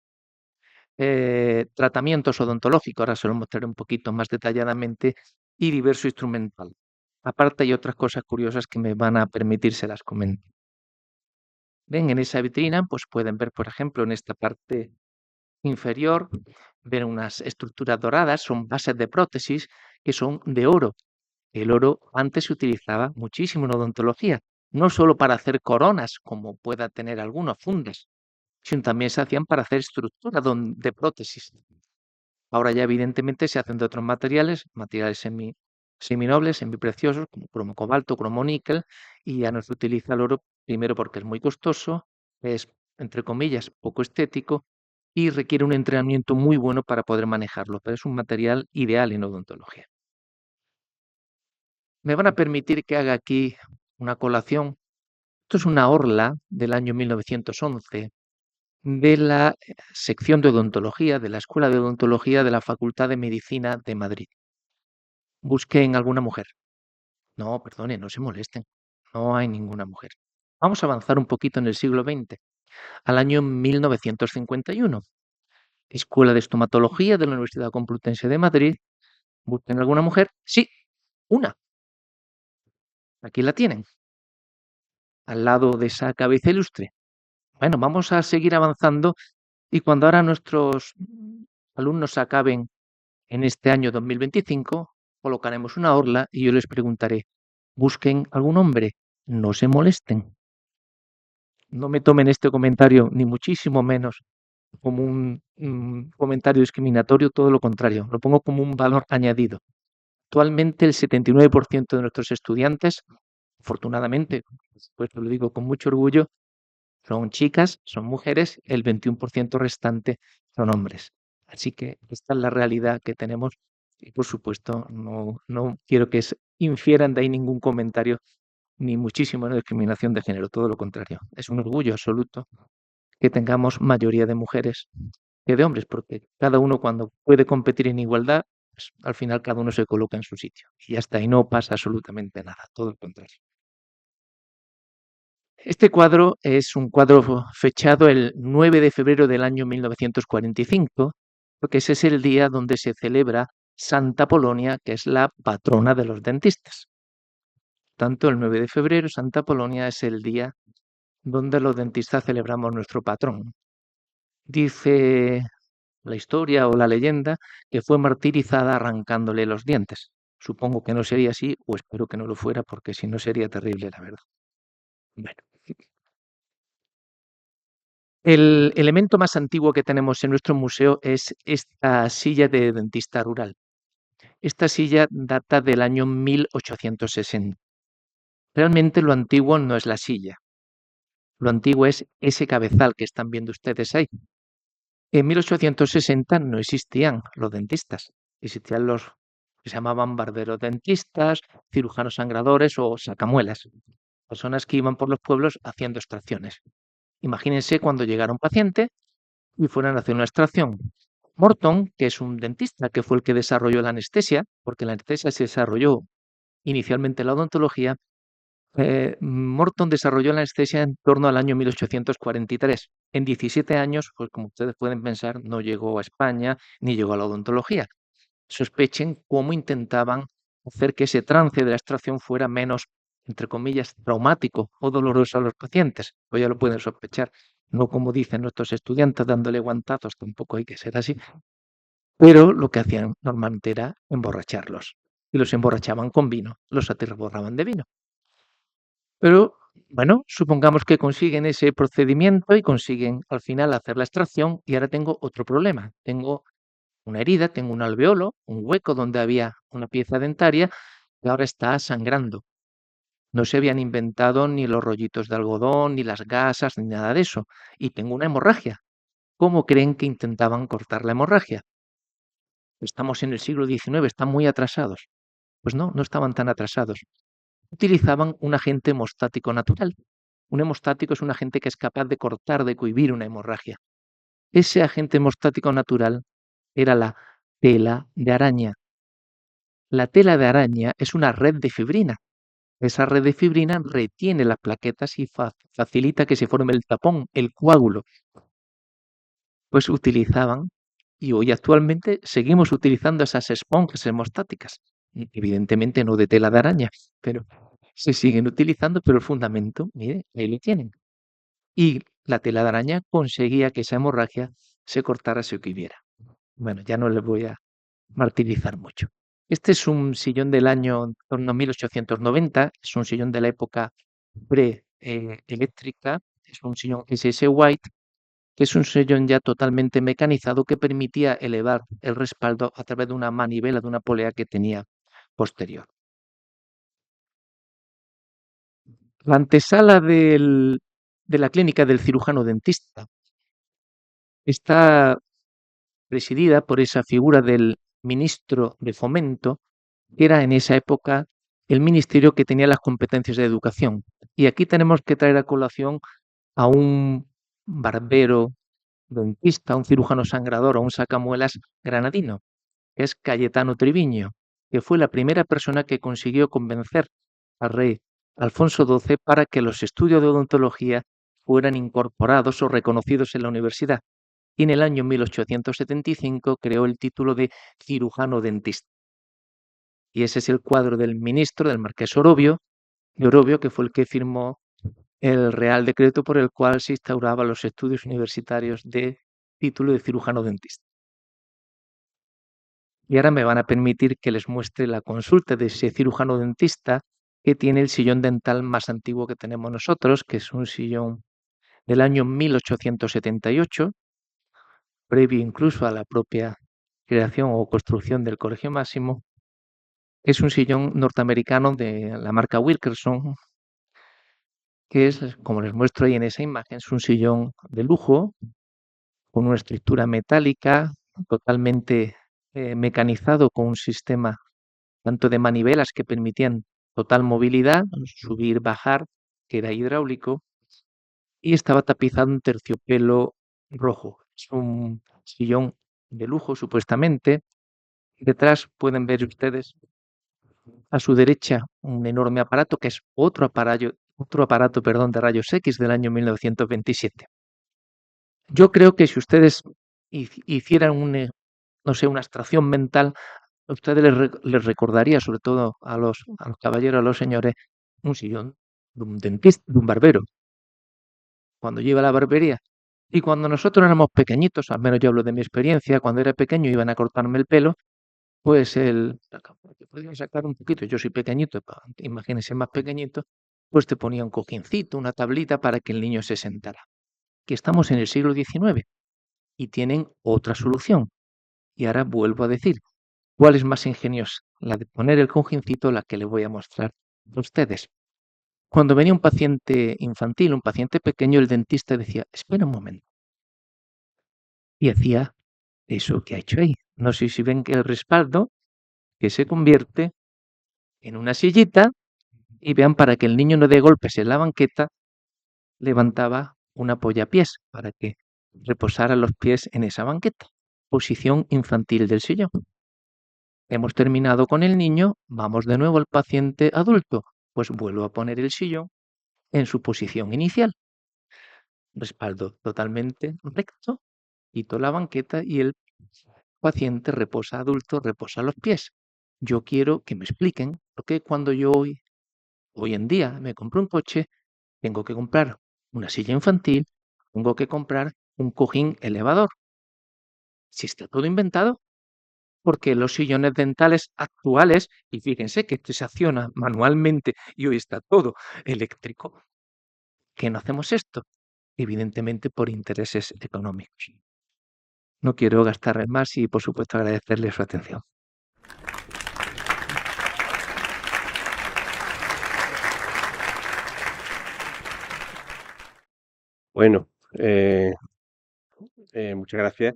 tratamientos odontológicos, ahora se lo mostraré un poquito más detalladamente, y diverso instrumental. Aparte hay otras cosas curiosas que me van a permitir se las comento. Ven, en esa vitrina pues pueden ver, por ejemplo, en esta parte inferior, ver unas estructuras doradas, son bases de prótesis que son de oro. El oro antes se utilizaba muchísimo en odontología, no solo para hacer coronas, como pueda tener algunas fundas, sino también se hacían para hacer estructuras de prótesis. Ahora ya evidentemente se hacen de otros materiales, seminobles, semipreciosos, como cromo cobalto, cromo níquel, y ya no se utiliza el oro, primero porque es muy costoso, es, entre comillas, poco estético y requiere un entrenamiento muy bueno para poder manejarlo, pero es un material ideal en odontología. Me van a permitir que haga aquí una colación. Esto es una orla del año 1911 de la sección de odontología, de la Escuela de Odontología de la Facultad de Medicina de Madrid. Busquen alguna mujer. No, perdone, no se molesten. No hay ninguna mujer. Vamos a avanzar un poquito en el siglo XX, al año 1951. Escuela de Estomatología de la Universidad Complutense de Madrid. ¿Busquen alguna mujer? Sí, una. Aquí la tienen, al lado de esa cabeza ilustre. Bueno, vamos a seguir avanzando y cuando ahora nuestros alumnos acaben en este año 2025, colocaremos una orla y yo les preguntaré, busquen algún hombre, no se molesten. No me tomen este comentario, ni muchísimo menos como un comentario discriminatorio, todo lo contrario, lo pongo como un valor añadido. Actualmente el 79% de nuestros estudiantes, afortunadamente, pues lo digo con mucho orgullo, son chicas, son mujeres, el 21% restante son hombres. Así que esta es la realidad que tenemos y por supuesto no quiero que infieran de ahí ningún comentario ni muchísimo de discriminación de género, todo lo contrario. Es un orgullo absoluto que tengamos mayoría de mujeres que de hombres, porque cada uno cuando puede competir en igualdad, pues, al final cada uno se coloca en su sitio y hasta ahí no pasa absolutamente nada, todo lo contrario. Este cuadro es un cuadro fechado el 9 de febrero del año 1945, porque ese es el día donde se celebra Santa Polonia, que es la patrona de los dentistas. Tanto el 9 de febrero, Santa Polonia, es el día donde los dentistas celebramos nuestro patrón. Dice la historia o la leyenda que fue martirizada arrancándole los dientes. Supongo que no sería así, o espero que no lo fuera, porque si no sería terrible, la verdad. Bueno. El elemento más antiguo que tenemos en nuestro museo es esta silla de dentista rural. Esta silla data del año 1860. Realmente lo antiguo no es la silla. Lo antiguo es ese cabezal que están viendo ustedes ahí. En 1860 no existían los dentistas. Existían los que se llamaban barberos dentistas, cirujanos sangradores o sacamuelas. Personas que iban por los pueblos haciendo extracciones. Imagínense cuando llegara un paciente y fueran a hacer una extracción. Morton, que es un dentista que fue el que desarrolló la anestesia, porque la anestesia se desarrolló inicialmente en la odontología, Morton desarrolló la anestesia en torno al año 1843. En 17 años, pues como ustedes pueden pensar, no llegó a España ni llegó a la odontología. Sospechen cómo intentaban hacer que ese trance de la extracción fuera menos, entre comillas, traumático o doloroso a los pacientes. Pues ya lo pueden sospechar. No como dicen nuestros estudiantes dándole guantazos, tampoco hay que ser así. Pero lo que hacían normalmente era emborracharlos. Y los emborrachaban con vino, los atiborraban de vino. Pero, bueno, supongamos que consiguen ese procedimiento y consiguen al final hacer la extracción y ahora tengo otro problema. Tengo una herida, tengo un alveolo, un hueco donde había una pieza dentaria que ahora está sangrando. No se habían inventado ni los rollitos de algodón, ni las gasas, ni nada de eso. Y tengo una hemorragia. ¿Cómo creen que intentaban cortar la hemorragia? Estamos en el siglo XIX, están muy atrasados. Pues no, no estaban tan atrasados. Utilizaban un agente hemostático natural. Un hemostático es un agente que es capaz de cortar, de cohibir una hemorragia. Ese agente hemostático natural era la tela de araña. La tela de araña es una red de fibrina. Esa red de fibrina retiene las plaquetas y facilita que se forme el tapón, el coágulo. Pues utilizaban, y hoy actualmente seguimos utilizando esas esponjas hemostáticas. Evidentemente no de tela de araña, pero se siguen utilizando, pero el fundamento, mire, ahí lo tienen. Y la tela de araña conseguía que esa hemorragia se cortara, se cohibiera. Bueno, ya no les voy a martirizar mucho. Este es un sillón del año en torno a 1890, es un sillón de la época pre-eléctrica, es un sillón SS White, que es un sillón ya totalmente mecanizado que permitía elevar el respaldo a través de una manivela, de una polea que tenía posterior. La antesala de la clínica del cirujano dentista está presidida por esa figura del ministro de Fomento, que era en esa época el ministerio que tenía las competencias de educación. Y aquí tenemos que traer a colación a un barbero dentista, a un cirujano sangrador, a un sacamuelas granadino, que es Cayetano Triviño, que fue la primera persona que consiguió convencer al rey Alfonso XII para que los estudios de odontología fueran incorporados o reconocidos en la universidad. Y en el año 1875 creó el título de cirujano dentista. Y ese es el cuadro del ministro, del marqués Orobio, que fue el que firmó el Real Decreto por el cual se instauraban los estudios universitarios de título de cirujano dentista. Y ahora me van a permitir que les muestre la consulta de ese cirujano dentista que tiene el sillón dental más antiguo que tenemos nosotros, que es un sillón del año 1878, previo incluso a la propia creación o construcción del Colegio Máximo. Es un sillón norteamericano de la marca Wilkerson, que es, como les muestro ahí en esa imagen, es un sillón de lujo, con una estructura metálica, totalmente mecanizado, con un sistema tanto de manivelas que permitían total movilidad, subir, bajar, que era hidráulico, y estaba tapizado en terciopelo rojo. Es un sillón de lujo, supuestamente. Detrás pueden ver ustedes a su derecha un enorme aparato que es otro aparato, de rayos X del año 1927. Yo creo que si ustedes hicieran no sé, una abstracción mental, a ustedes les recordaría, sobre todo a los caballeros, a los señores, un sillón de un dentista, de un barbero, cuando lleva a la barbería. Y cuando nosotros éramos pequeñitos, al menos yo hablo de mi experiencia, cuando era pequeño iban a cortarme el pelo, pues te podían sacar un poquito, yo soy pequeñito, imagínense más pequeñito, pues te ponía un cojincito, una tablita para que el niño se sentara. Que estamos en el siglo XIX y tienen otra solución. Y ahora vuelvo a decir, ¿cuál es más ingeniosa? La de poner el cojincito, la que le voy a mostrar a ustedes. Cuando venía un paciente infantil, un paciente pequeño, el dentista decía, espera un momento. Y hacía eso que ha hecho ahí. No sé si ven que el respaldo, que se convierte en una sillita, y vean, para que el niño no dé golpes en la banqueta, levantaba un apoyapiés para que reposaran los pies en esa banqueta. Posición infantil del sillón. Hemos terminado con el niño, vamos de nuevo al paciente adulto. Pues vuelvo a poner el sillón en su posición inicial. Respaldo totalmente recto, quito la banqueta y el paciente adulto reposa los pies. Yo quiero que me expliquen por qué cuando yo hoy en día me compro un coche, tengo que comprar una silla infantil, tengo que comprar un cojín elevador. Si está todo inventado, porque los sillones dentales actuales, y fíjense que este se acciona manualmente y hoy está todo eléctrico, ¿qué no hacemos esto? Evidentemente por intereses económicos. No quiero gastar más y, por supuesto, agradecerle su atención. Bueno, muchas gracias,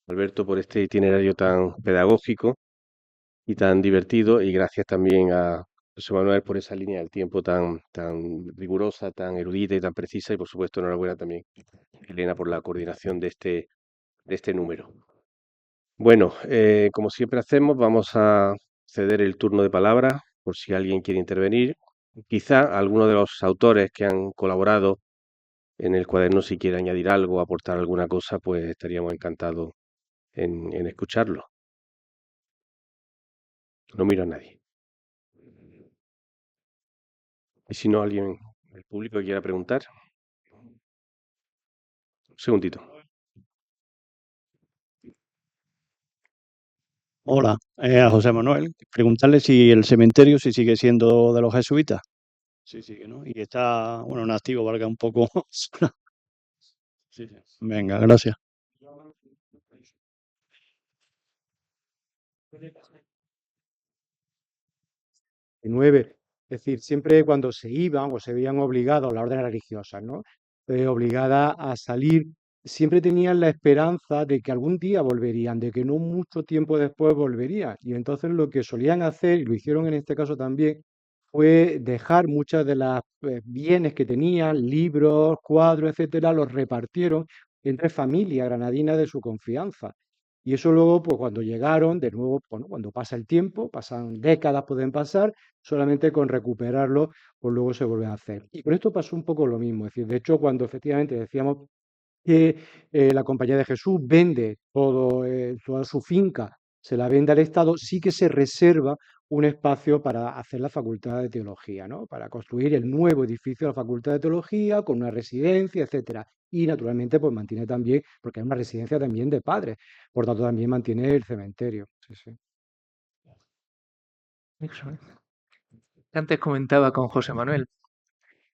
Alberto, por este itinerario tan pedagógico y tan divertido, y gracias también a José Manuel por esa línea del tiempo tan rigurosa, tan erudita y tan precisa, y por supuesto enhorabuena también, Elena, por la coordinación de este número. Bueno, como siempre hacemos, vamos a ceder el turno de palabra por si alguien quiere intervenir. Quizá alguno de los autores que han colaborado en el cuaderno, si quiere añadir algo, aportar alguna cosa, pues estaríamos encantados en escucharlo. No miro a nadie. Y si no, alguien del público que quiera preguntar. Un segundito. Hola, a José Manuel. Preguntarle si el cementerio si sigue siendo de los jesuitas. Sí, sigue, ¿no? Y está, bueno, en activo, valga un poco. Sí, sí. Venga, gracias. 9. Es decir, siempre cuando se iban o se veían obligados, las órdenes religiosas, ¿no? Obligadas a salir, siempre tenían la esperanza de que algún día volverían, de que no mucho tiempo después volverían. Y entonces lo que solían hacer, y lo hicieron en este caso también, fue dejar muchas de las bienes que tenían, libros, cuadros, etcétera, los repartieron entre familias granadinas de su confianza. Y eso luego, pues cuando llegaron, de nuevo, bueno, cuando pasa el tiempo, pasan décadas, pueden pasar, solamente con recuperarlo, pues luego se vuelve a hacer. Y con esto pasó un poco lo mismo. Es decir, de hecho, cuando efectivamente decíamos que la Compañía de Jesús vende toda su finca, se la vende al Estado, sí que se reserva un espacio para hacer la Facultad de Teología, ¿no? Para construir el nuevo edificio de la Facultad de Teología con una residencia, etcétera. Y naturalmente, pues mantiene también, porque es una residencia también de padres, por tanto también mantiene el cementerio. Sí, sí. Antes comentaba con José Manuel,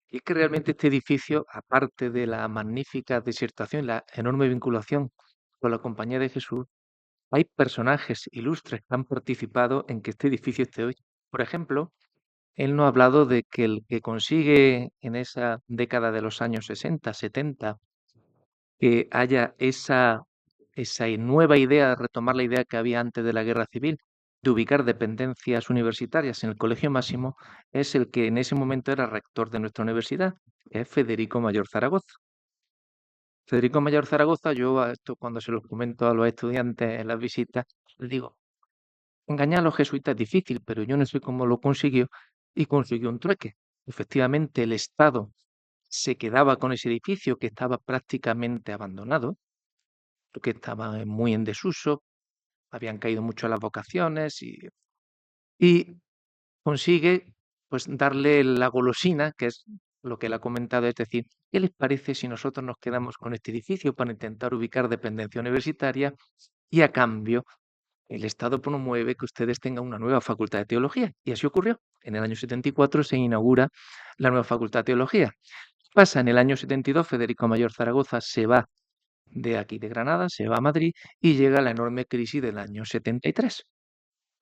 y es que realmente este edificio, aparte de la magnífica disertación, la enorme vinculación con la Compañía de Jesús, hay personajes ilustres que han participado en que este edificio esté hoy. Por ejemplo, él nos ha hablado de que el que consigue en esa década de los años 60, 70, que haya esa nueva idea, retomar la idea que había antes de la Guerra Civil, de ubicar dependencias universitarias en el Colegio Máximo, es el que en ese momento era rector de nuestra universidad, que es Federico Mayor Zaragoza. Federico Mayor Zaragoza, yo esto cuando se lo comento a los estudiantes en las visitas, les digo, engañar a los jesuitas es difícil, pero yo no sé cómo lo consiguió y consiguió un trueque. Efectivamente, el Estado se quedaba con ese edificio que estaba prácticamente abandonado, porque estaba muy en desuso, habían caído mucho las vocaciones y consigue pues darle la golosina, que es lo que él ha comentado, es decir, ¿qué les parece si nosotros nos quedamos con este edificio para intentar ubicar dependencia universitaria y a cambio el Estado promueve que ustedes tengan una nueva facultad de teología? Y así ocurrió. En el año 74 se inaugura la nueva facultad de teología. Pasa en el año 72, Federico Mayor Zaragoza se va de aquí de Granada, se va a Madrid y llega la enorme crisis del año 73.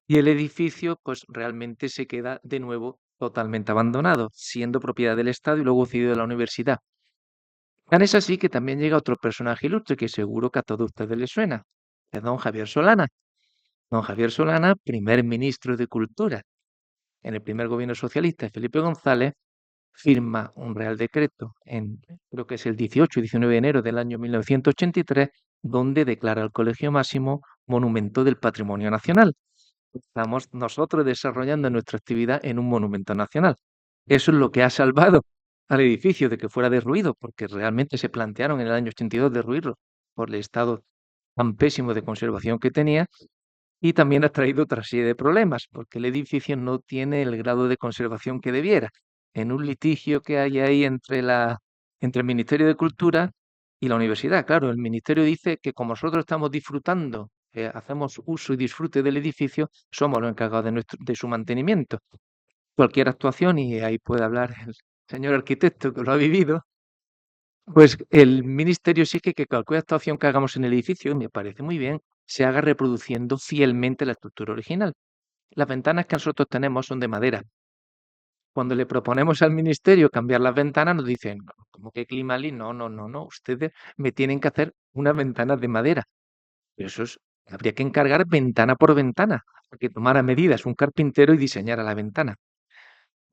Y el edificio, pues realmente se queda de nuevo totalmente abandonado, siendo propiedad del Estado y luego cedido a la universidad. Tan es así que también llega otro personaje ilustre que seguro que a todos ustedes les suena, es don Javier Solana. Don Javier Solana, primer ministro de Cultura en el primer gobierno socialista de Felipe González, firma un Real Decreto creo que es el 18 y 19 de enero del año 1983, donde declara el Colegio Máximo Monumento del Patrimonio Nacional. Estamos nosotros desarrollando nuestra actividad en un monumento nacional. Eso es lo que ha salvado al edificio de que fuera derruido, porque realmente se plantearon en el año 82 derruirlo por el estado tan pésimo de conservación que tenía, y también ha traído otra serie de problemas, porque el edificio no tiene el grado de conservación que debiera. En un litigio que hay ahí entre el Ministerio de Cultura y la universidad, claro, el Ministerio dice que como nosotros estamos disfrutando, hacemos uso y disfrute del edificio, somos los encargados de su mantenimiento. Cualquier actuación, y ahí puede hablar el señor arquitecto que lo ha vivido, Pues el ministerio exige que cualquier actuación que hagamos en el edificio, y me parece muy bien, se haga reproduciendo fielmente la estructura original. Las ventanas que nosotros tenemos son de madera. Cuando le proponemos al ministerio cambiar las ventanas, nos dicen, ¿cómo que Climali? No, no, no, no, ustedes me tienen que hacer unas ventanas de madera. Pero habría que encargar ventana por ventana, para que tomara medidas un carpintero y diseñara la ventana.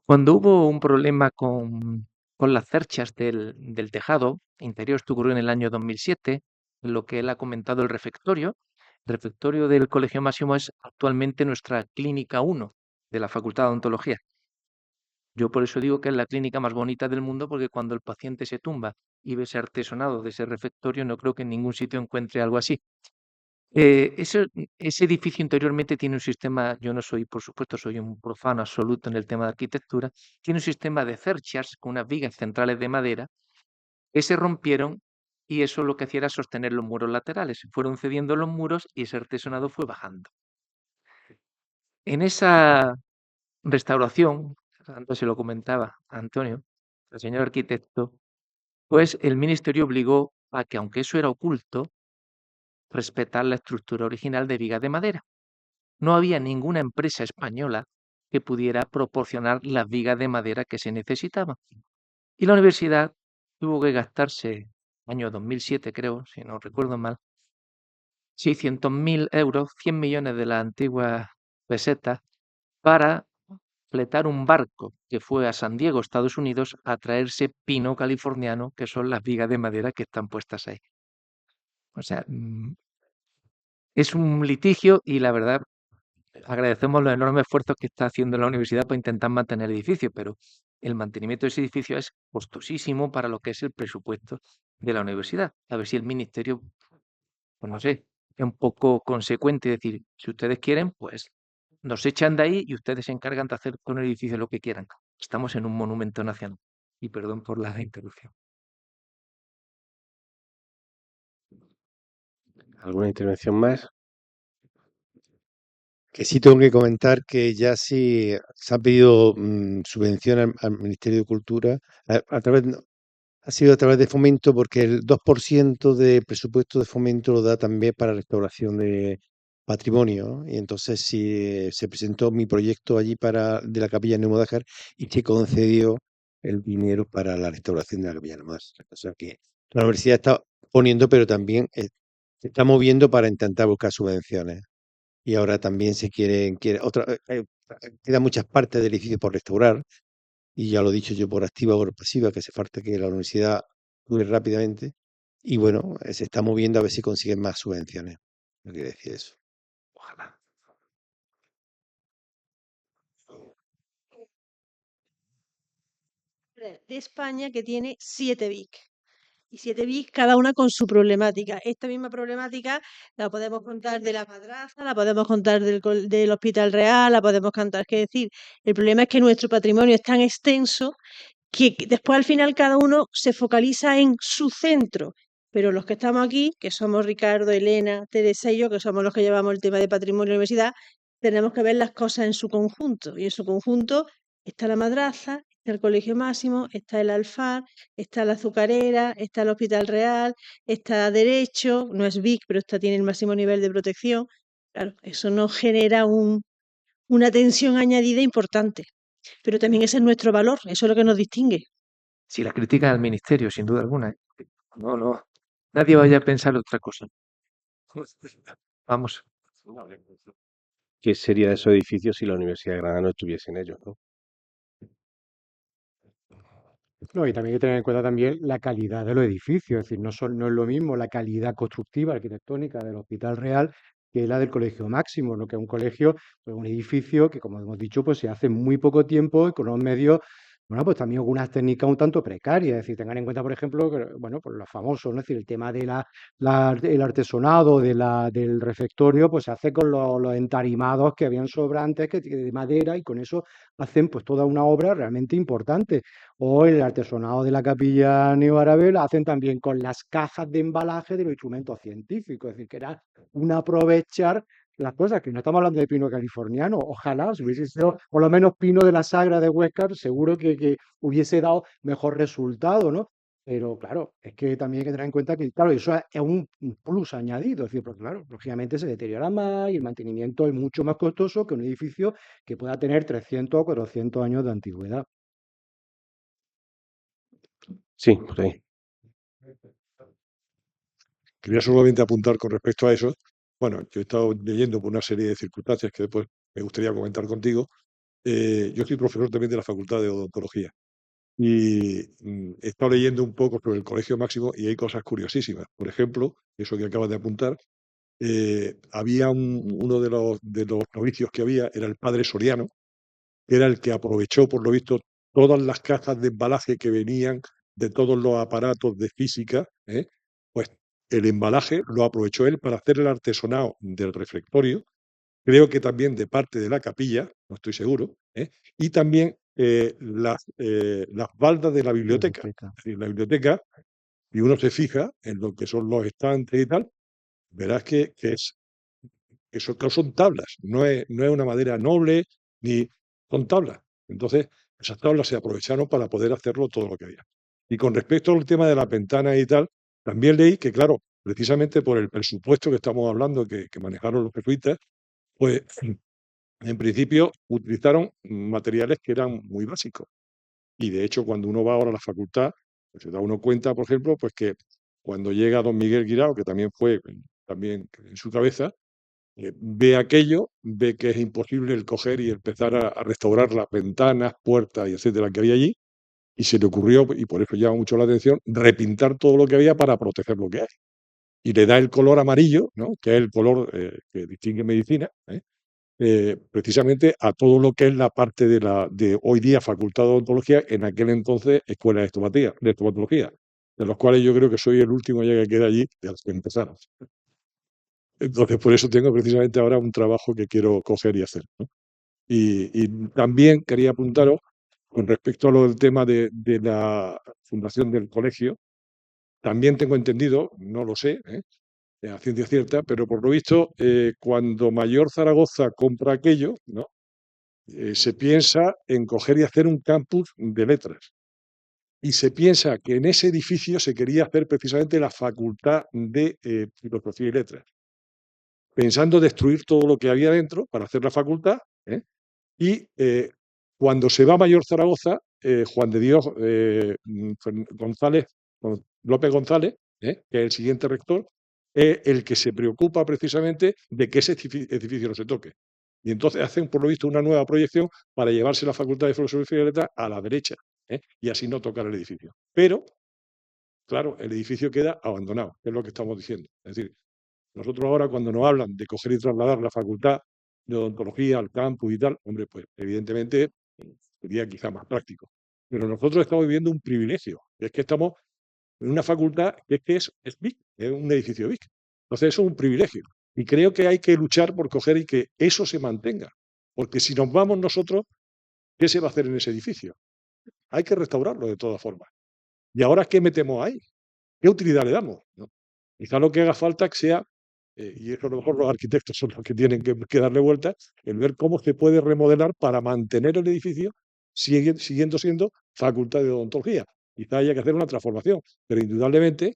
Cuando hubo un problema con las cerchas del tejado interior, esto ocurrió en el año 2007, lo que él ha comentado el refectorio del Colegio Máximo es actualmente nuestra clínica 1 de la Facultad de Odontología. Yo por eso digo que es la clínica más bonita del mundo, porque cuando el paciente se tumba y ve ese artesonado de ese refectorio, no creo que en ningún sitio encuentre algo así. Ese edificio interiormente tiene un sistema, yo no soy, por supuesto, soy un profano absoluto en el tema de arquitectura, tiene un sistema de cerchas con unas vigas centrales de madera que se rompieron y eso lo que hacía era sostener los muros laterales. Fueron cediendo los muros y ese artesonado fue bajando. En esa restauración, antes se lo comentaba a Antonio, el señor arquitecto, pues el ministerio obligó a que, aunque eso era oculto, respetar la estructura original de vigas de madera. No había ninguna empresa española que pudiera proporcionar las vigas de madera que se necesitaban. Y la universidad tuvo que gastarse, año 2007 creo, si no recuerdo mal, 600.000 euros, 100 millones de las antiguas pesetas, para fletar un barco que fue a San Diego, Estados Unidos, a traerse pino californiano, que son las vigas de madera que están puestas ahí. O sea, es un litigio y la verdad agradecemos los enormes esfuerzos que está haciendo la universidad para intentar mantener el edificio, pero el mantenimiento de ese edificio es costosísimo para lo que es el presupuesto de la universidad. A ver si el ministerio, pues no sé, es un poco consecuente y decir, si ustedes quieren, pues nos echan de ahí y ustedes se encargan de hacer con el edificio lo que quieran. Estamos en un monumento nacional. Y perdón por la interrupción. ¿Alguna intervención más? Que sí tengo que comentar que ya sí se ha pedido subvención al Ministerio de Cultura a través, ha sido a través de Fomento, porque el 2% de presupuesto de Fomento lo da también para restauración de patrimonio, ¿no? Y entonces sí se presentó mi proyecto allí de la Capilla de Neumodájar y se concedió el dinero para la restauración de la Capilla de Neumodájar. O sea que la universidad está poniendo, pero también se está moviendo para intentar buscar subvenciones. Y ahora también quedan muchas partes del edificio por restaurar, y ya lo he dicho yo por activa o por pasiva, que hace falta que la universidad actúe rápidamente. Y bueno, se está moviendo a ver si consiguen más subvenciones. No quiere decir eso. Ojalá. De España que tiene 7 BIC. Y 7 BIC, cada una con su problemática. Esta misma problemática la podemos contar de la madraza, la podemos contar del Hospital Real, la podemos contar. Es decir, el problema es que nuestro patrimonio es tan extenso que después al final cada uno se focaliza en su centro. Pero los que estamos aquí, que somos Ricardo, Elena, Teresa y yo, que somos los que llevamos el tema de patrimonio de la universidad, tenemos que ver las cosas en su conjunto. Y en su conjunto está la madraza, está el Colegio Máximo, está el Alfar, está la Azucarera, está el Hospital Real, está Derecho, no es BIC, pero tiene el máximo nivel de protección. Claro, eso nos genera una tensión añadida importante. Pero también ese es nuestro valor, eso es lo que nos distingue. Si la crítica al ministerio, sin duda alguna, ¿eh? No, nadie vaya a pensar otra cosa. Vamos. ¿Qué sería de esos edificios si la Universidad de Granada no estuviese en ellos, ¿no? No, y también hay que tener en cuenta también la calidad de los edificios, es decir, no es lo mismo la calidad constructiva, arquitectónica del Hospital Real que la del Colegio Máximo, lo que es un colegio, pues un edificio que, como hemos dicho, pues se hace muy poco tiempo y con unos medios, bueno, pues también con unas técnicas un tanto precarias, es decir, tengan en cuenta, por ejemplo, que, bueno, pues los famosos, ¿no? Es decir, el tema de el artesonado del refectorio, pues se hace con los entarimados que habían sobrantes de madera y con eso hacen pues toda una obra realmente importante. O el artesonado de la capilla neoárabe lo hacen también con las cajas de embalaje de los instrumentos científicos, es decir, que era un aprovechar las cosas, que no estamos hablando de pino californiano, ojalá si hubiese sido por lo menos pino de la Sagra de Huéscar, seguro que hubiese dado mejor resultado, ¿no? Pero claro, es que también hay que tener en cuenta que, claro, eso es un plus añadido, es decir, porque claro, lógicamente se deteriora más y el mantenimiento es mucho más costoso que un edificio que pueda tener 300 o 400 años de antigüedad. Sí, por ahí. Quería solamente apuntar con respecto a eso. Bueno, yo he estado leyendo por una serie de circunstancias que después me gustaría comentar contigo. Yo soy profesor también de la Facultad de Odontología y he estado leyendo un poco sobre el Colegio Máximo y hay cosas curiosísimas. Por ejemplo, eso que acabas de apuntar, había uno de los novicios que había, era el padre Soriano, que era el que aprovechó, por lo visto, todas las cajas de embalaje que venían de todos los aparatos de física, pues el embalaje lo aprovechó él para hacer el artesonado del refectorio, creo que también de parte de la capilla, no estoy seguro, y también las baldas de la biblioteca. Biblioteca. Es decir, la biblioteca, y uno se fija en lo que son los estantes y tal, verás que eso no son tablas, no es una madera noble, ni son tablas. Entonces, esas tablas se aprovecharon para poder hacerlo todo lo que había. Y con respecto al tema de las ventanas y tal, también leí que, claro, precisamente por el presupuesto que estamos hablando, que manejaron los jesuitas, pues en principio utilizaron materiales que eran muy básicos. Y de hecho, cuando uno va ahora a la facultad, pues se da uno cuenta, por ejemplo, pues que cuando llega don Miguel Guirao, que también fue también en su cabeza, ve aquello, ve que es imposible el coger y empezar a restaurar las ventanas, puertas y etcétera que había allí, y se le ocurrió, y por eso llama mucho la atención, repintar todo lo que había para proteger lo que hay. Y le da el color amarillo, ¿no? Que es el color que distingue medicina, precisamente a todo lo que es la parte de hoy día Facultad de Odontología, en aquel entonces Escuela de Estomatología, de los cuales yo creo que soy el último ya que queda allí de los que empezaron. Entonces, por eso tengo precisamente ahora un trabajo que quiero coger y hacer, ¿no? Y también quería apuntaros, con respecto a lo del tema de la fundación del colegio, también tengo entendido, no lo sé, a ciencia cierta, pero por lo visto, cuando Mayor Zaragoza compra aquello, ¿no? Se piensa en coger y hacer un campus de letras. Y se piensa que en ese edificio se quería hacer precisamente la Facultad de Filosofía y Letras, pensando destruir todo lo que había dentro para hacer la facultad, y cuando se va a Mayor Zaragoza, Juan de Dios González, López González, que es el siguiente rector, es el que se preocupa precisamente de que ese edificio no se toque. Y entonces hacen, por lo visto, una nueva proyección para llevarse la Facultad de Filosofía y Letras a la derecha, y así no tocar el edificio. Pero, claro, el edificio queda abandonado, es lo que estamos diciendo. Es decir, nosotros ahora cuando nos hablan de coger y trasladar la facultad de odontología al campus y tal, hombre, pues evidentemente sería quizá más práctico. Pero nosotros estamos viviendo un privilegio, es que estamos en una facultad que es BIC, es un edificio BIC. Entonces eso es un privilegio. Y creo que hay que luchar por coger y que eso se mantenga. Porque si nos vamos nosotros, ¿qué se va a hacer en ese edificio? Hay que restaurarlo de todas formas. ¿Y ahora qué metemos ahí? ¿Qué utilidad le damos? ¿No? Quizá lo que haga falta que sea, y eso a lo mejor los arquitectos son los que tienen que darle vueltas, el ver cómo se puede remodelar para mantener el edificio siguiendo siendo facultad de odontología. Quizá haya que hacer una transformación, pero indudablemente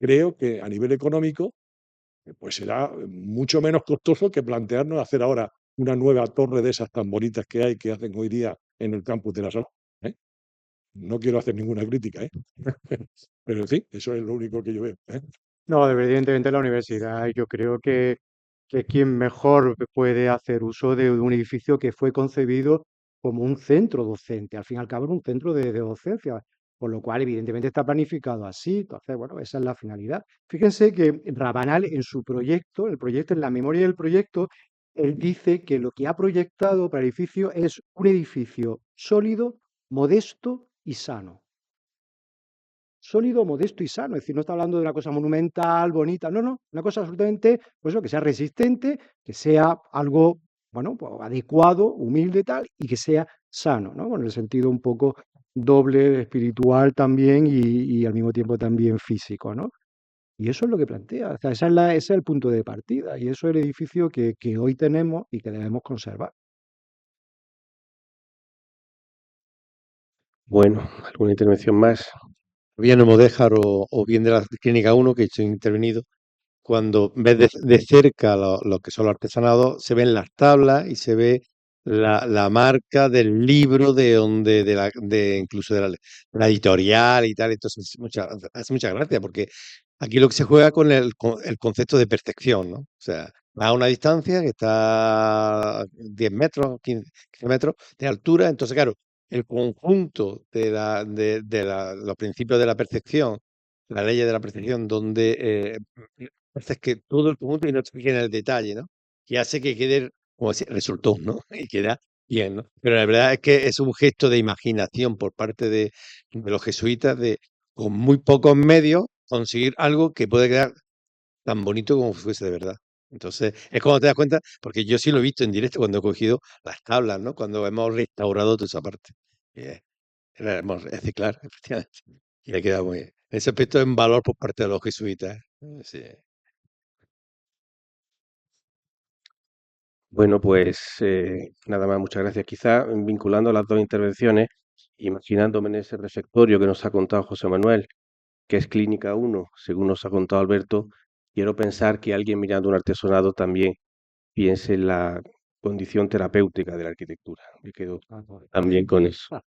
creo que a nivel económico pues será mucho menos costoso que plantearnos hacer ahora una nueva torre de esas tan bonitas que hay que hacen hoy día en el campus de la Salud. No quiero hacer ninguna crítica, pero en fin, eso es lo único que yo veo. No, evidentemente la universidad, yo creo que es quien mejor puede hacer uso de un edificio que fue concebido como un centro docente, al fin y al cabo es un centro de docencia, por lo cual evidentemente está planificado así, entonces, bueno, esa es la finalidad. Fíjense que Rabanal en su proyecto, en la memoria del proyecto, él dice que lo que ha proyectado para el edificio es un edificio sólido, modesto y sano. Sólido, modesto y sano. Es decir, no está hablando de una cosa monumental, bonita, no, una cosa absolutamente, pues eso, que sea resistente, que sea algo, bueno, pues adecuado, humilde tal, y que sea sano, ¿no? Con el sentido un poco doble, espiritual también y al mismo tiempo también físico, ¿no? Y eso es lo que plantea, o sea, ese es el punto de partida y eso es el edificio que hoy tenemos y que debemos conservar. Bueno, ¿alguna intervención más? bien Almodóvar o bien de la Clínica 1, que he intervenido, cuando ves de cerca lo que son los artesanados, se ven las tablas y se ve la marca del libro incluso de la editorial y tal. Entonces, hace mucha gracia, porque aquí lo que se juega con el concepto de perfección, ¿no? O sea, va a una distancia que está a 10 metros, 15 metros de altura. Entonces, claro, el conjunto los principios de la percepción, la ley de la percepción, donde haces que todo el conjunto y no te fijes en el detalle, ¿no? Que hace que quede, como decir, resultó, ¿no? Y queda bien, ¿no? Pero la verdad es que es un gesto de imaginación por parte de los jesuitas de, con muy pocos medios, conseguir algo que puede quedar tan bonito como si fuese de verdad. Entonces, es cuando te das cuenta, porque yo sí lo he visto en directo cuando he cogido las tablas, ¿no? Cuando hemos restaurado toda esa parte. Era hermoso, es decir, claro, efectivamente. Y le queda muy bien. En ese aspecto es un valor por parte de los jesuitas. Sí. Bueno, pues nada más, muchas gracias. Quizá vinculando las dos intervenciones, imaginándome en ese refectorio que nos ha contado José Manuel, que es Clínica 1, según nos ha contado Alberto, quiero pensar que alguien mirando un artesonado también piense en la condición terapéutica de la arquitectura. Me quedo también con eso.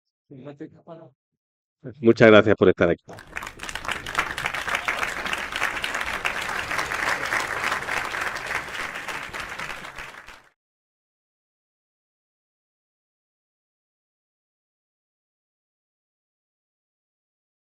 Muchas gracias por estar aquí.